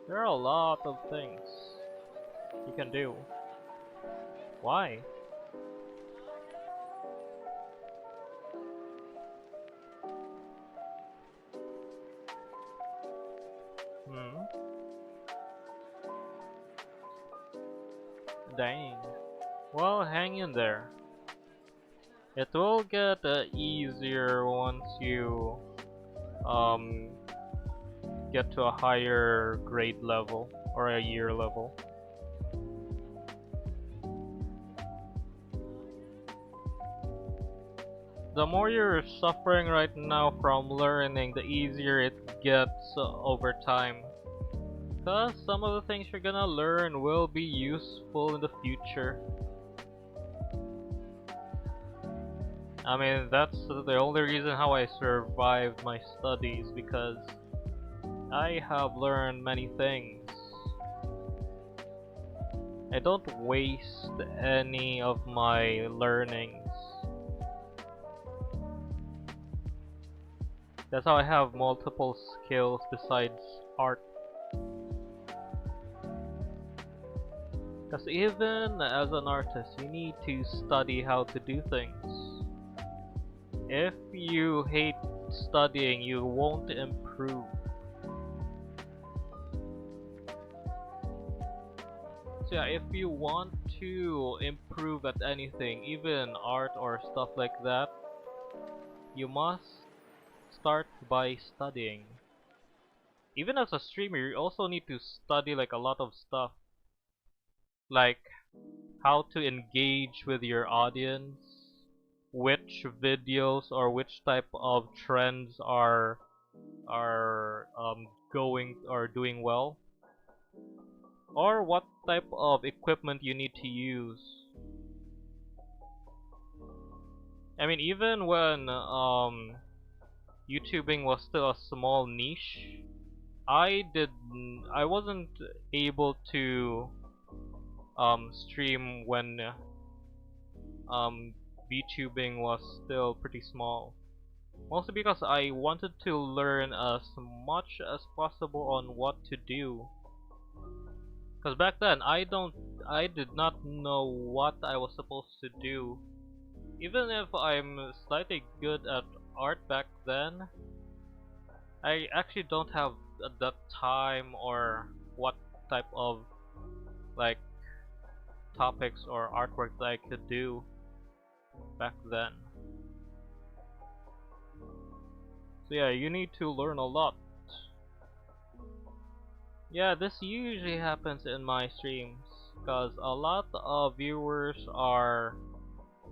There are a lot of things you can do. Why? Dang. Well, hang in there. It will get easier once you get to a higher grade level or a year level. The more you're suffering right now from learning, the easier it gets over time. Cause some of the things you're gonna learn will be useful in the future. I mean, that's the only reason how I survived my studies, because I have learned many things. I don't waste any of my learnings. That's how I have multiple skills besides art. Because even as an artist, you need to study how to do things. If you hate studying, you won't improve. So yeah, if you want to improve at anything, even art or stuff like that, you must start by studying. Even as a streamer, you also need to study like a lot of stuff. Like how to engage with your audience, which videos or which type of trends are going or doing well, or what type of equipment you need to use. I mean, even when YouTubing was still a small niche, I wasn't able to stream when um VTubing was still pretty small. Mostly because I wanted to learn as much as possible on what to do. Cause back then I did not know what I was supposed to do. Even if I'm slightly good at art back then, I actually don't have the time or what type of like topics or artwork that I could do back then. So yeah, you need to learn a lot. Yeah, this usually happens in my streams because a lot of viewers are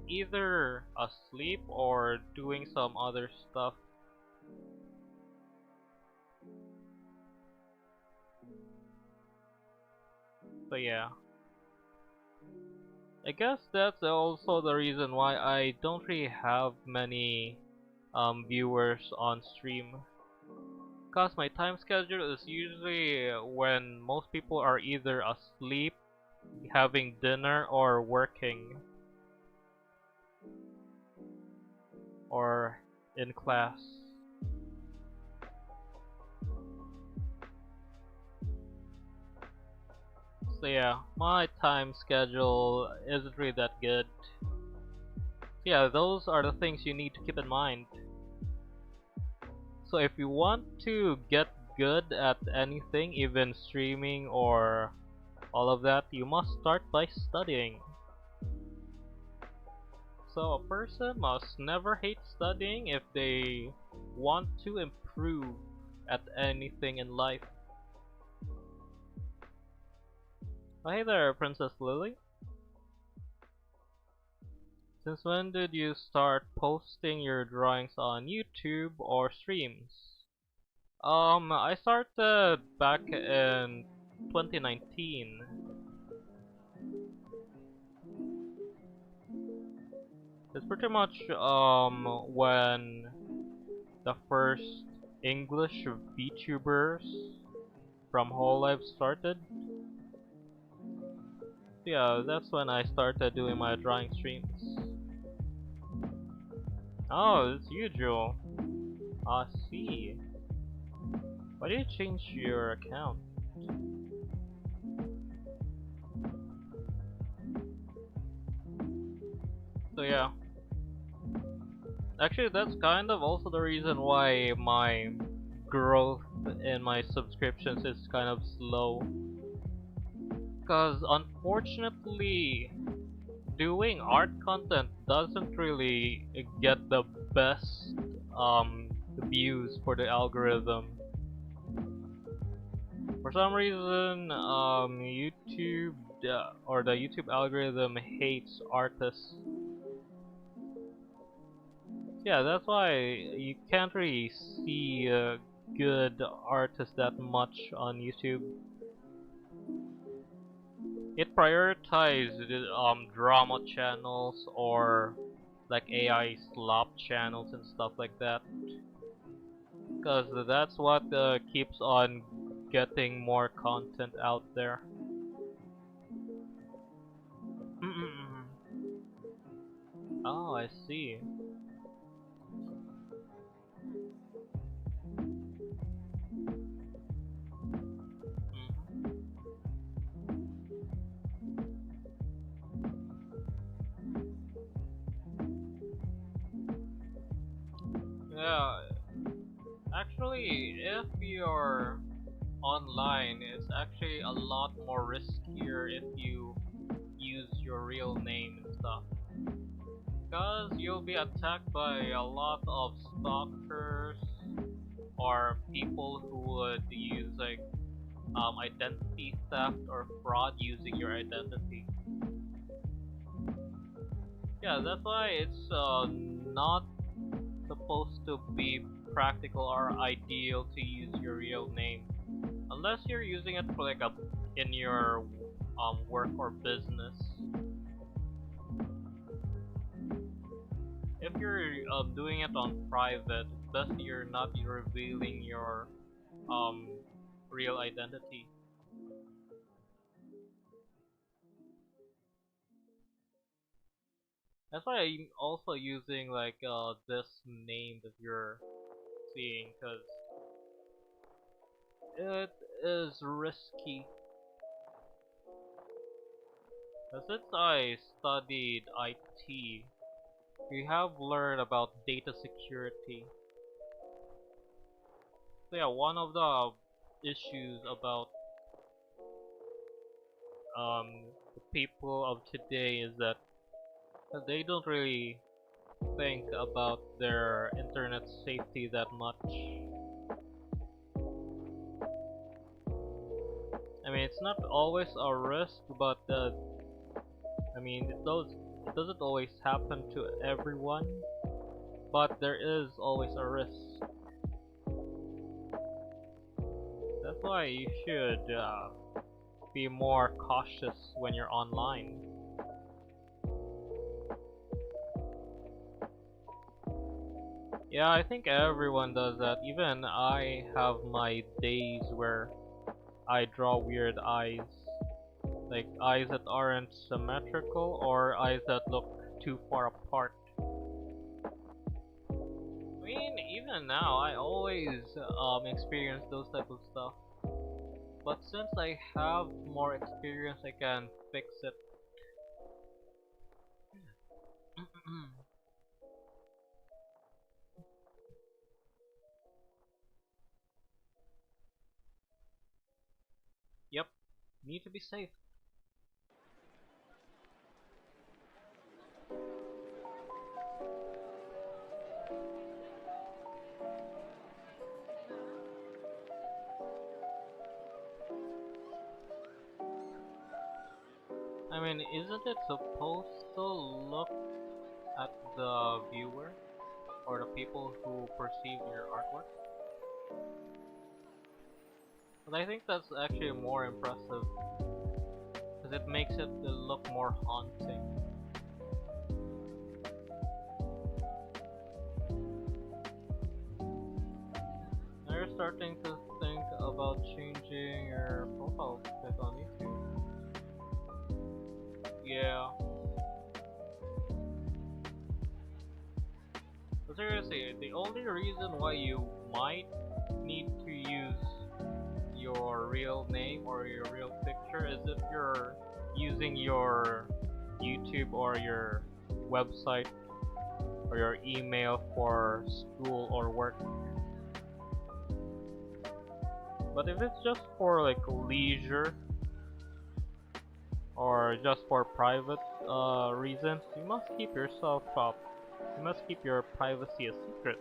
either asleep or doing some other stuff. So yeah, I guess that's also the reason why I don't really have many viewers on stream. Cause my time schedule is usually when most people are either asleep, having dinner, or working, or in class. So yeah, my time schedule isn't really that good. Yeah, those are the things you need to keep in mind. So if you want to get good at anything, even streaming or all of that, you must start by studying. So a person must never hate studying if they want to improve at anything in life. Oh, hey there, Princess Lily. Since when did you start posting your drawings on YouTube or streams? I started back in 2019. It's pretty much when the first English VTubers from Whole Life started. Yeah, that's when I started doing my drawing streams. Oh, it's you, Joel. I see. Why did you change your account? So yeah. Actually, that's kind of also the reason why my growth in my subscriptions is kind of slow. Because unfortunately, doing art content doesn't really get the best views for the algorithm. For some reason, YouTube or the YouTube algorithm hates artists. Yeah, that's why you can't really see good artists that much on YouTube. It prioritizes drama channels or like AI slop channels and stuff like that, because that's what keeps on getting more content out there. Mm-mm-mm. Oh, I see. Yeah, actually, if you're online, it's actually a lot more riskier if you use your real name and stuff. Because you'll be attacked by a lot of stalkers or people who would use like identity theft or fraud using your identity. Yeah, that's why it's not supposed to be practical or ideal to use your real name unless you're using it for like a in your work or business. If you're doing it on private, it's best you're not revealing your um real identity. That's why I'm also using like this name that you're seeing because it is risky. Since I studied IT, we have learned about data security. So yeah, one of the issues about the people of today is that they don't really think about their internet safety that much. I mean, it's not always a risk, but I mean, it doesn't always happen to everyone, but there is always a risk. That's why you should be more cautious when you're online. Yeah, I think everyone does that. Even I have my days where I draw weird eyes. Like eyes that aren't symmetrical or eyes that look too far apart. I mean, even now, I always experience those type of stuff. But since I have more experience, I can fix it. Yep, need to be safe. I mean, isn't it supposed to look at the viewer or the people who perceive your artwork? But I think that's actually more impressive because it makes it look more haunting. Now you're starting to think about changing your profile pic on YouTube. Yeah. But seriously, the only reason why you might need to use your real name or your real picture is if you're using your YouTube or your website or your email for school or work. But if it's just for like leisure or just for private reasons, you must keep yourself up. You must keep your privacy a secret.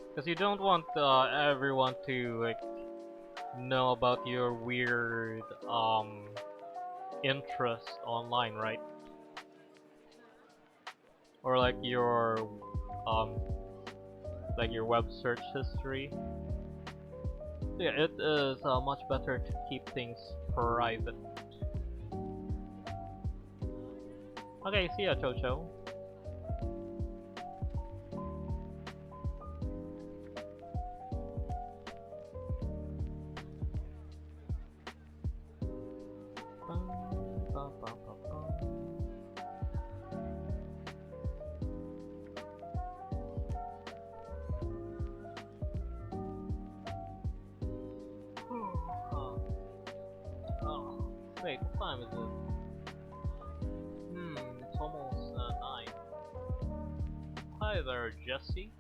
Because you don't want everyone to like know about your weird interest online, right? Or um like your web search history. Yeah, it is much better to keep things private. Okay, see ya, Chocho. Wait, what time is it? Hi there, Jesse.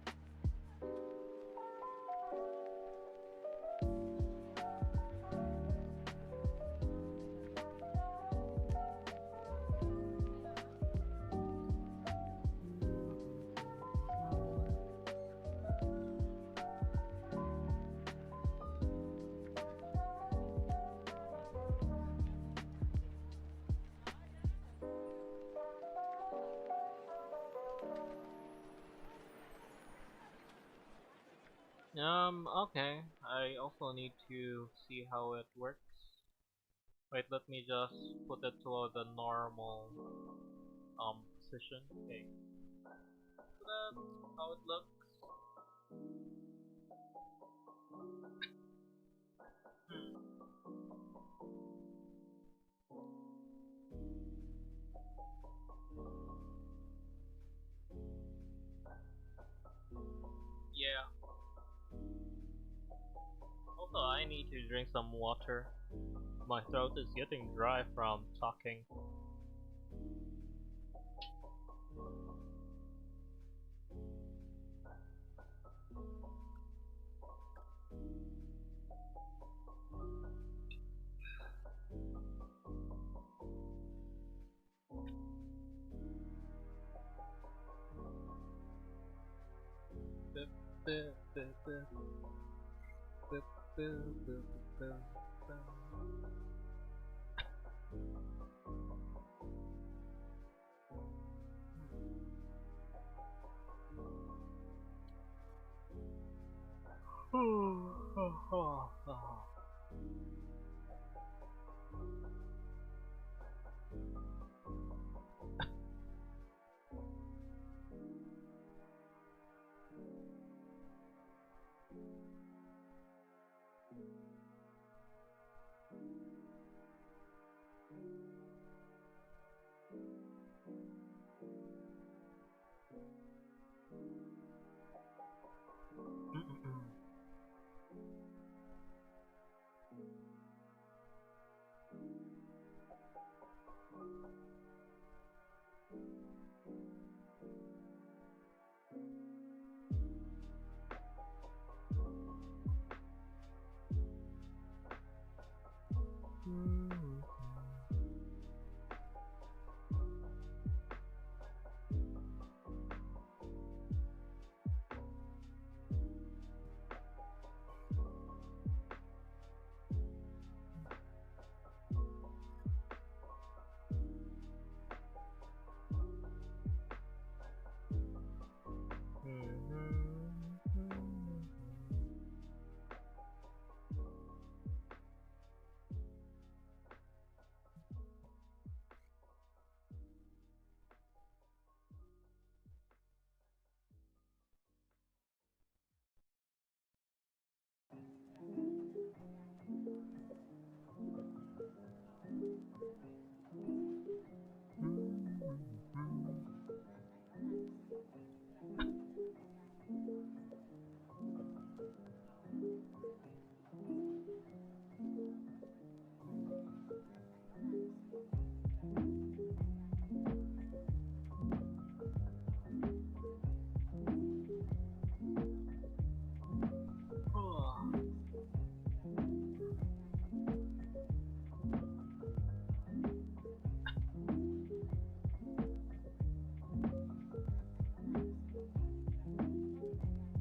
Okay. I also need to see how it works. Wait, let me just put it to the normal position. Okay. So that's how it looks. Hmm. Yeah. Also, I need to drink some water. My throat is getting dry from talking.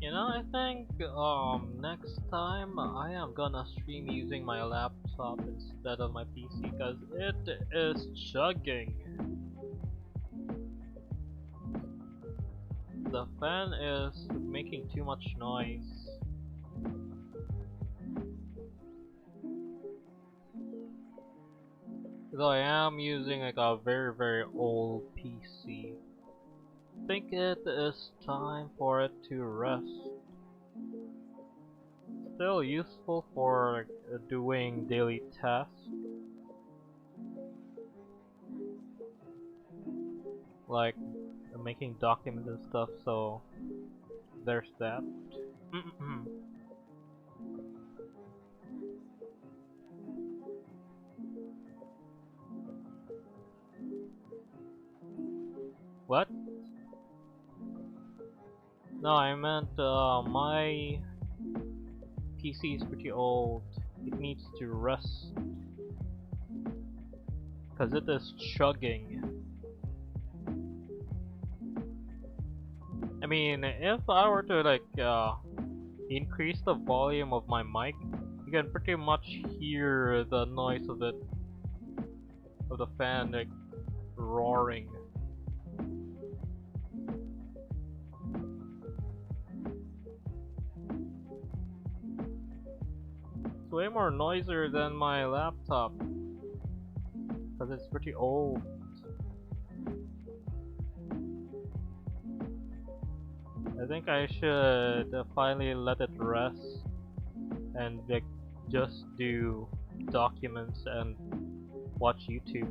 You know, I think next time I am gonna stream using my laptop instead of my PC because it is chugging. The fan is making too much noise. Though I am using like a very old PC. I think it is time for it to rest. Still useful for doing daily tasks, like making documents and stuff, so there's that. What? No, I meant my PC is pretty old. It needs to rest. Because it is chugging. I mean, if I were to like increase the volume of my mic, you can pretty much hear the noise of it, of the fan like roaring. It's way more noisier than my laptop, because it's pretty old. I think I should finally let it rest and like just do documents and watch YouTube.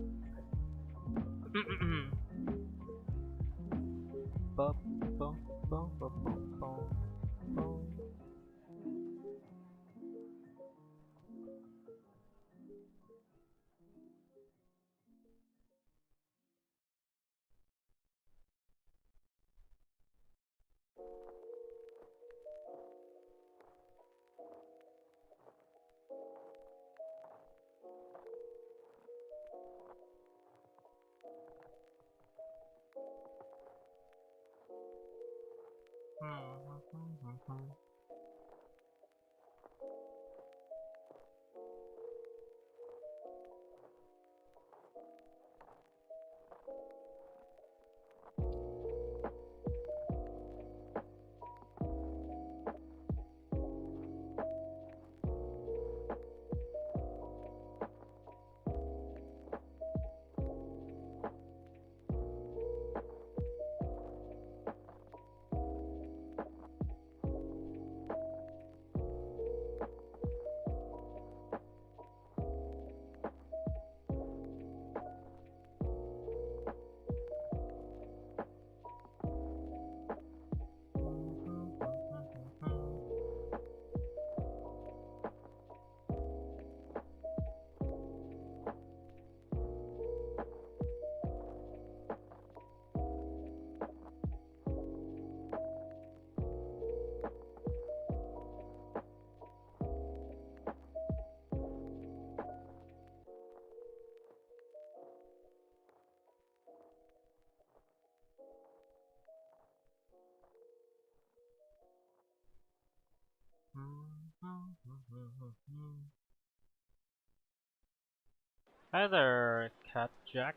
Hi there, Cat Jack.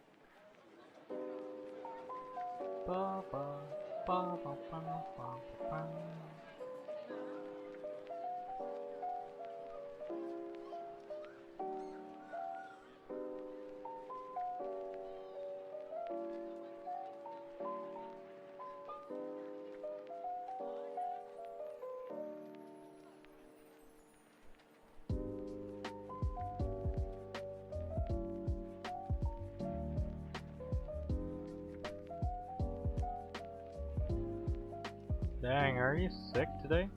Ba, ba, ba, ba, ba, ba, ba. Dang, are you sick today?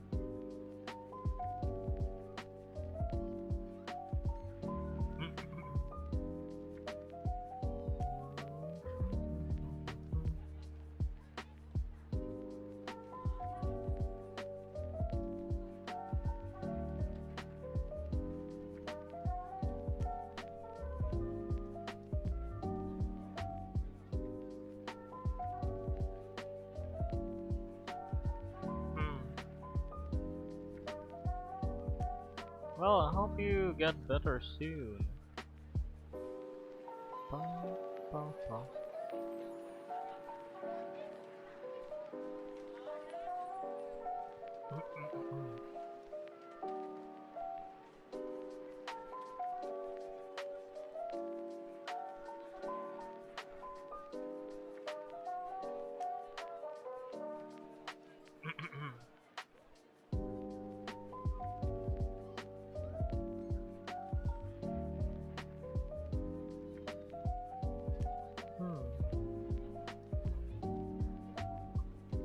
Well, I hope you get better soon. Ba, ba, ba.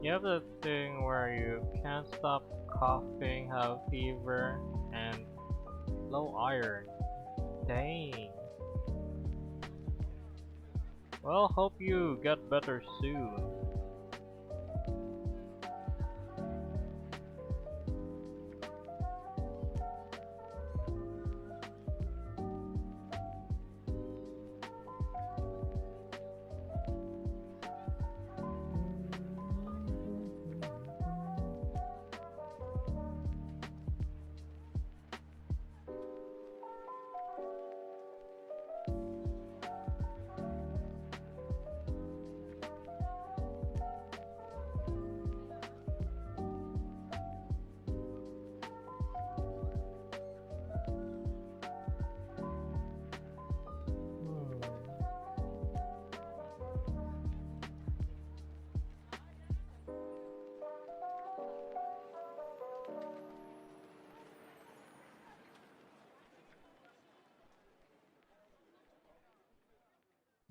You have the thing where you can't stop coughing, have fever, and low iron. Dang. Well, hope you get better soon.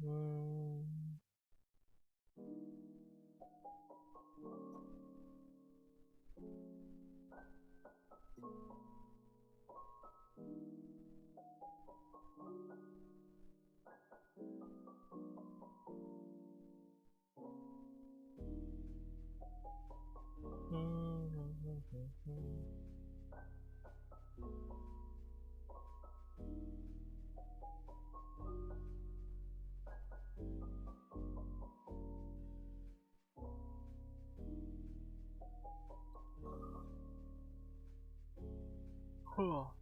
Mm. Cool.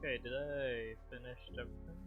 Okay, did I finish everything?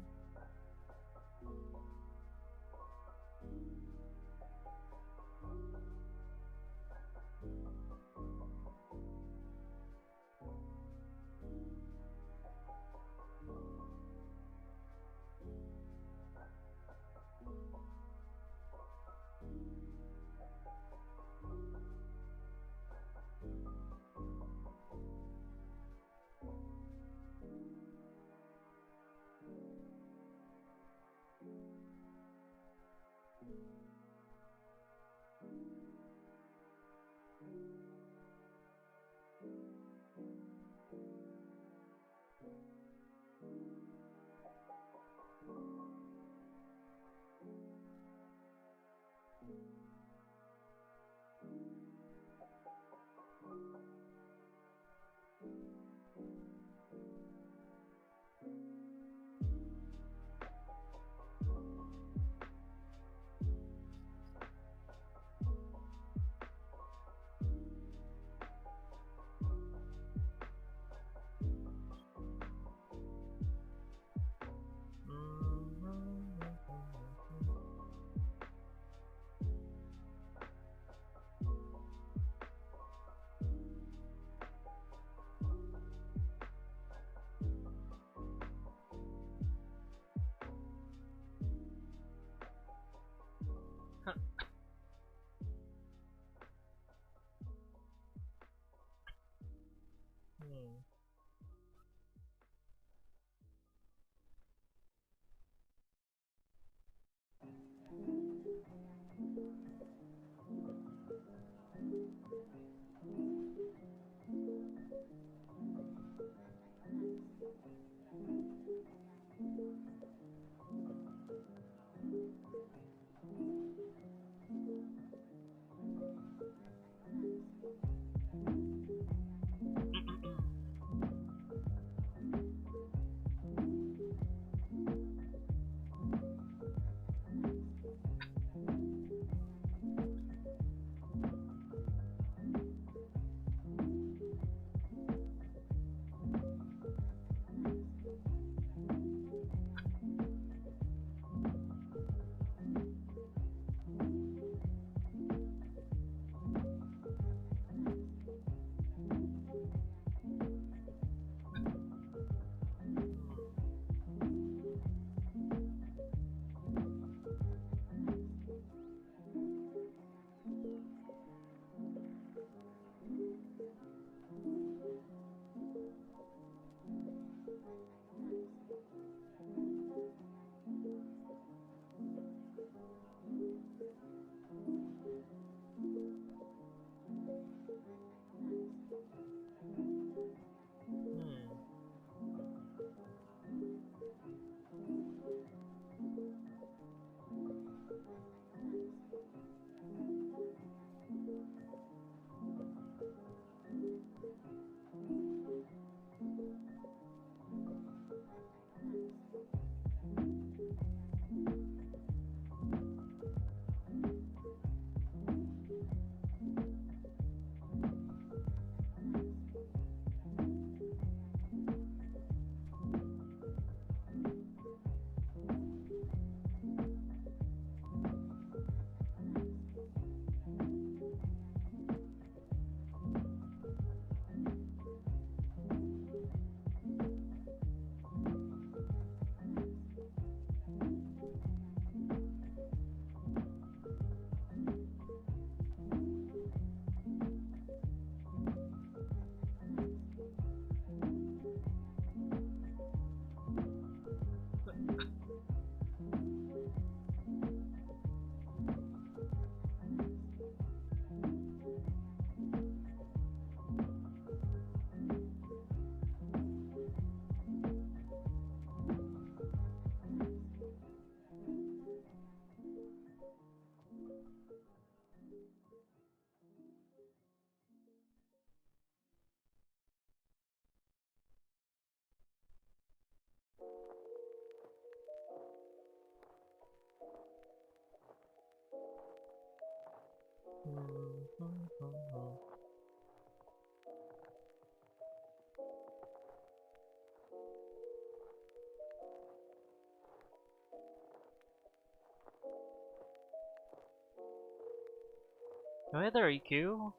Hi there, EQ.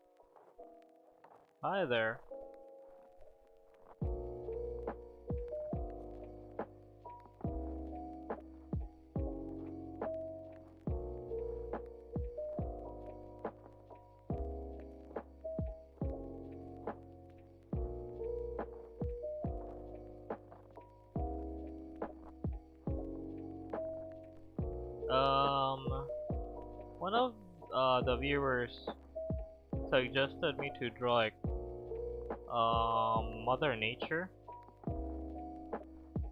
Hi there. One of the viewers suggested me to draw like Mother Nature.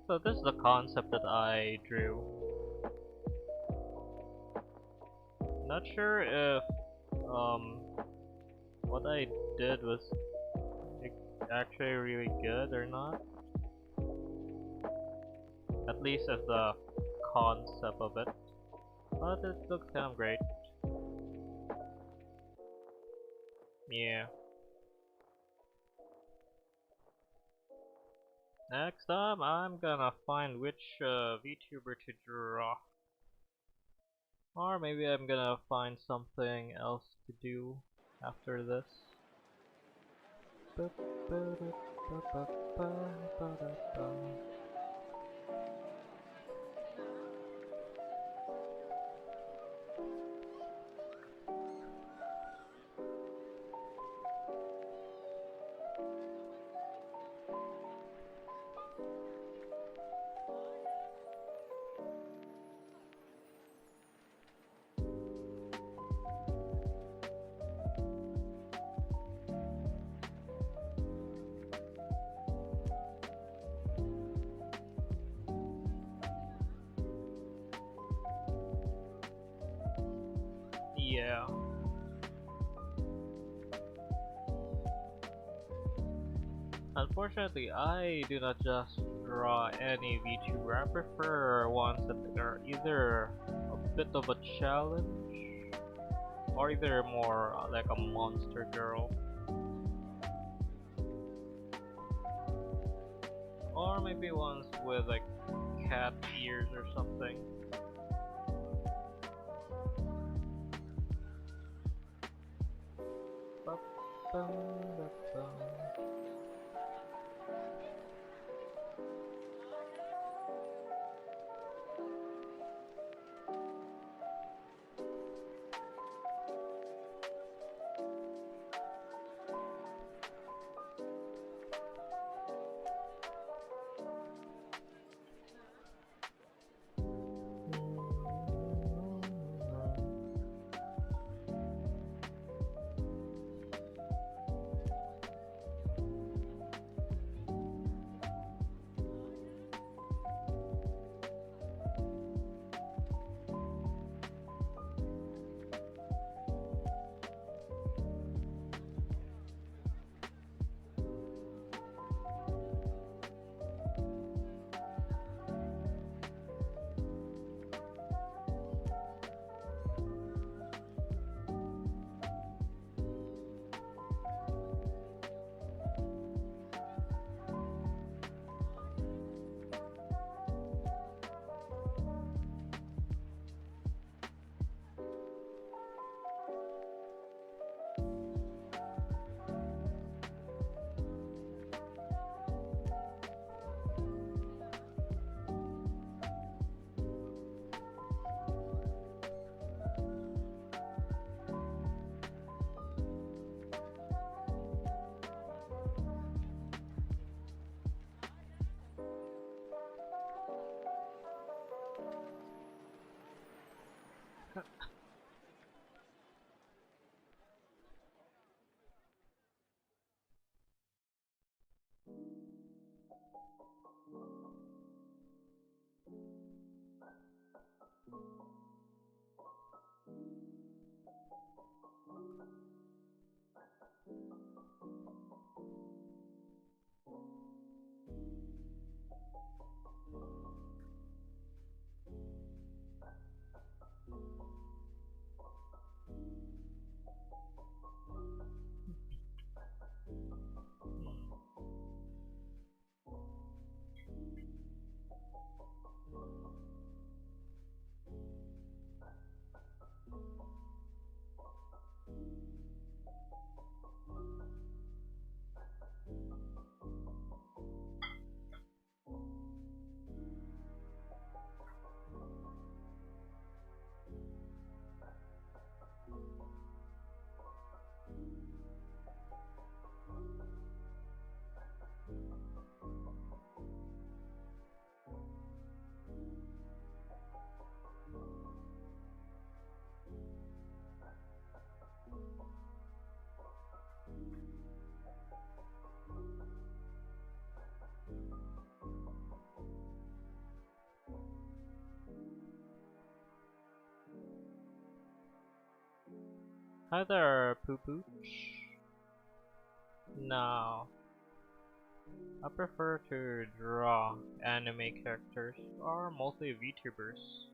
So this is the concept that I drew. Not sure if what I did was actually really good or not. At least as the concept of it. But it looks kind of great. Yeah. Next time I'm gonna find which VTuber to draw. Or maybe I'm gonna find something else to do after this. Yeah. Unfortunately, I do not just draw any VTuber. I prefer ones that are either a bit of a challenge or either more like a monster girl. Or maybe ones with like cat ears or something. Hi there, Poo-Pooch. Now, I prefer to draw anime characters or mostly VTubers.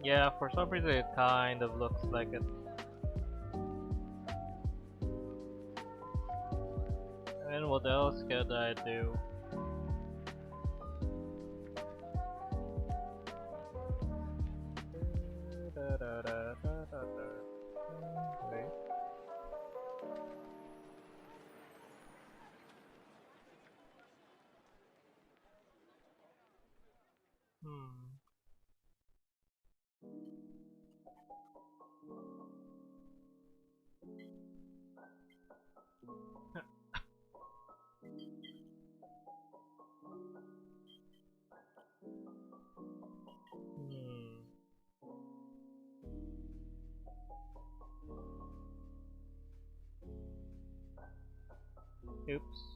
Yeah, for some reason it kind of looks like it. And what else could I do? Wait. Hmm. Hmm. Oops.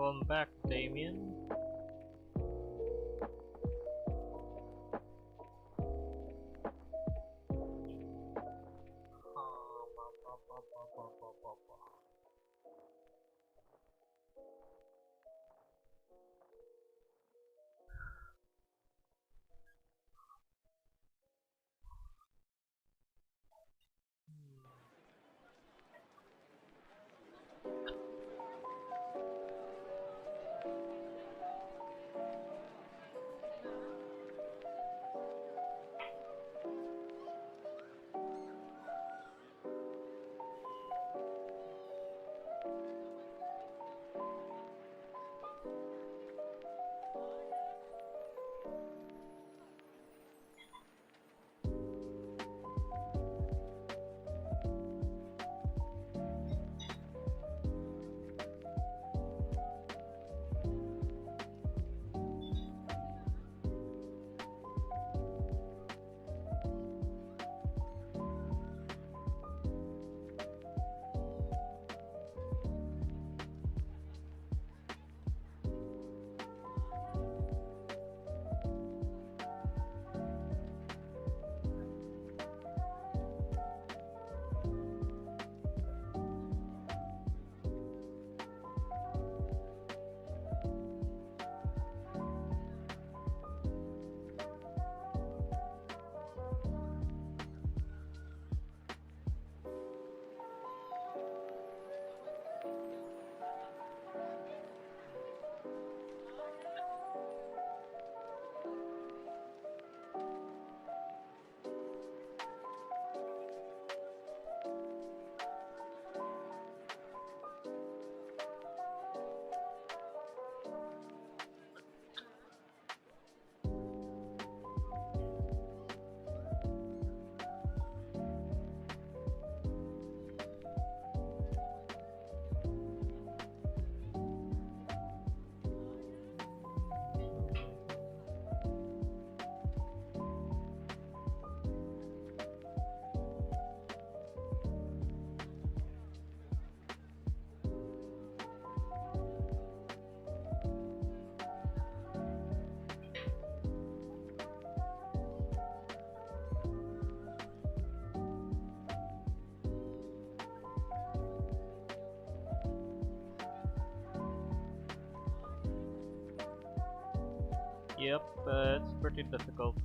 Welcome back, Damien. Yep, it's pretty difficult.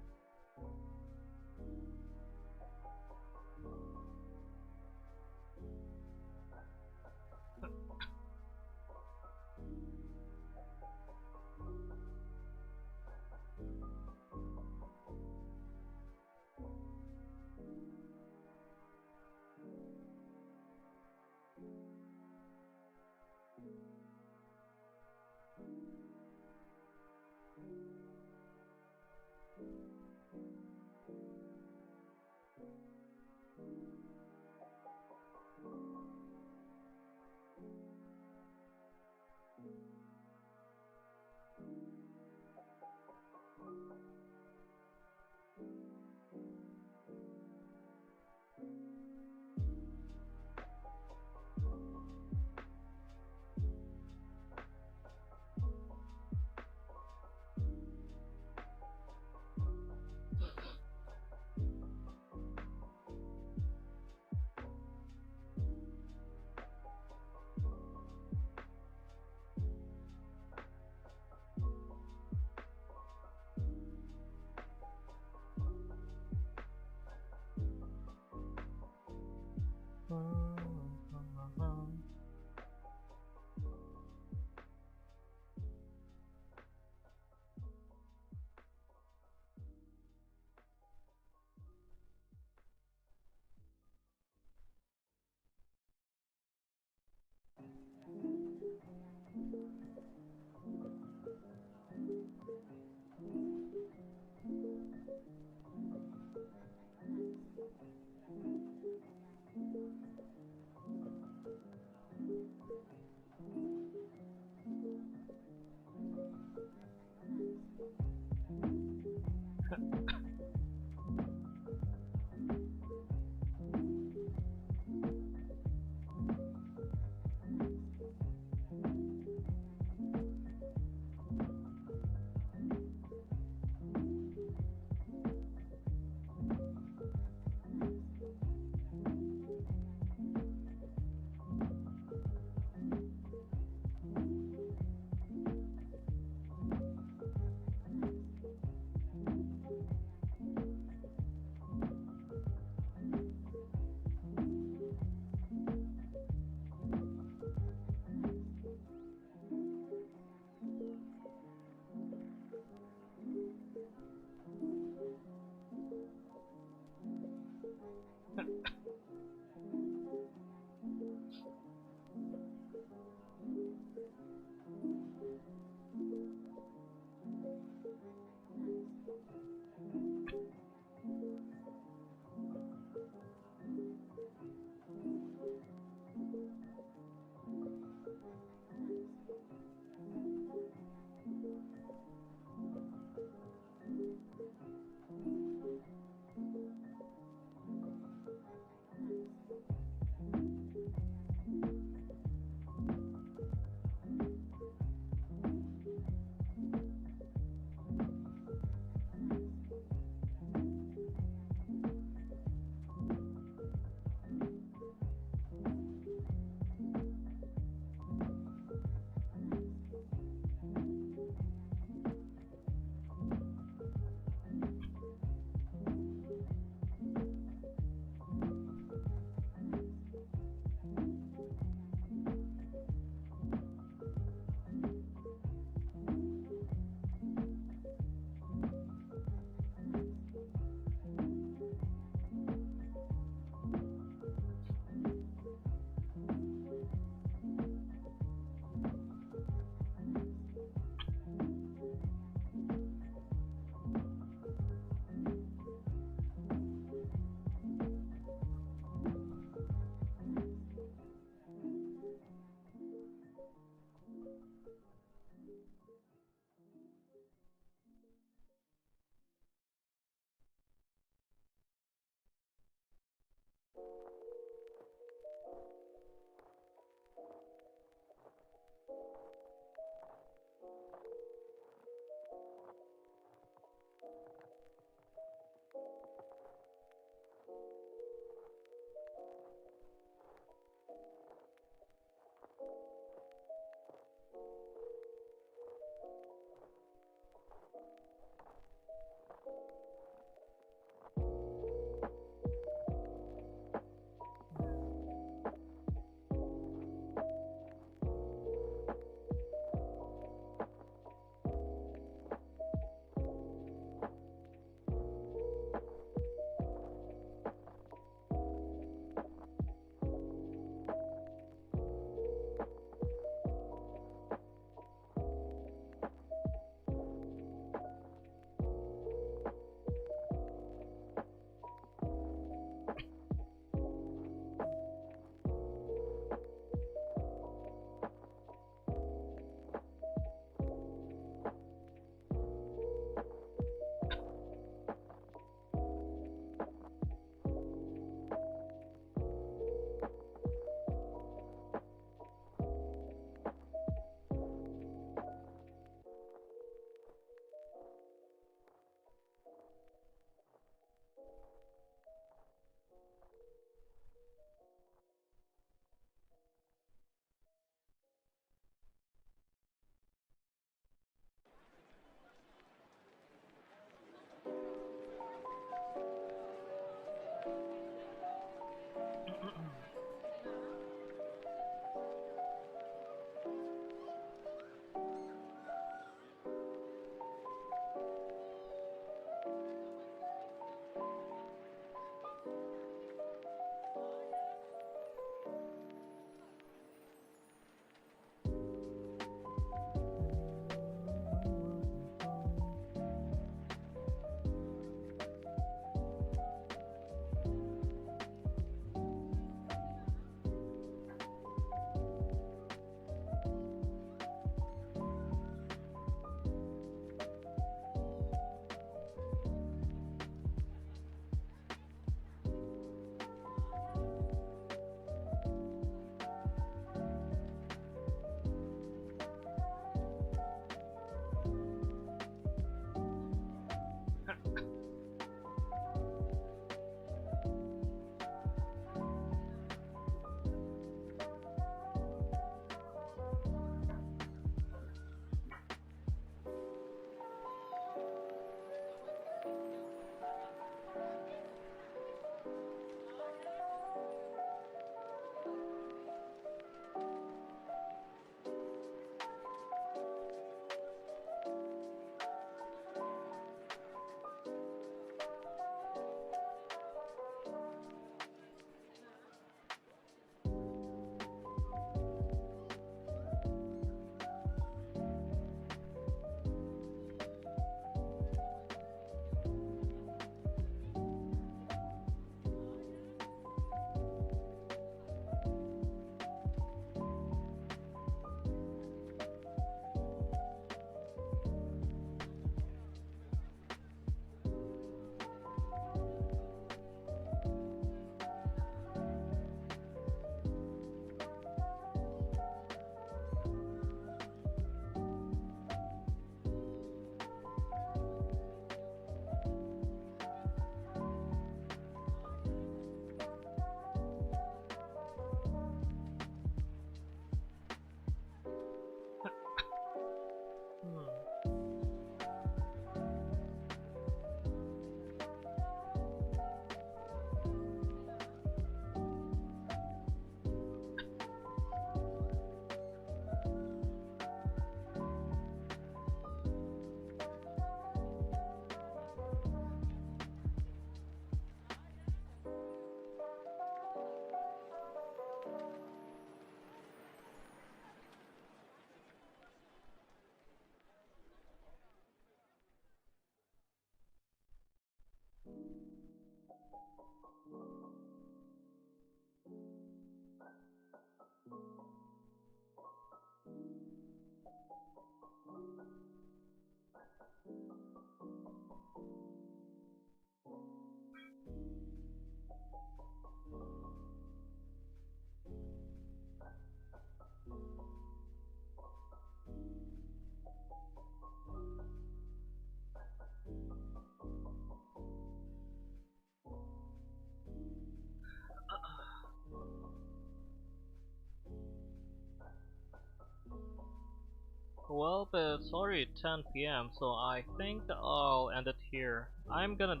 Well, but it's already 10 p.m., so I think I'll end it here. I'm gonna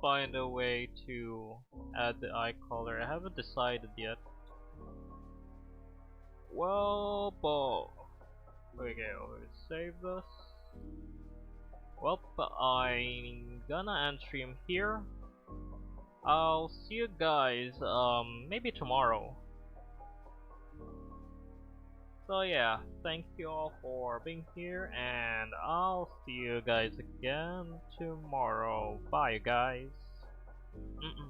find a way to add the eye color. I haven't decided yet. Well, but okay, let's save this. Well, I'm gonna end stream here. I'll see you guys maybe tomorrow. So yeah, thank you all for being here, and I'll see you guys again tomorrow. Bye guys. Mm-mm.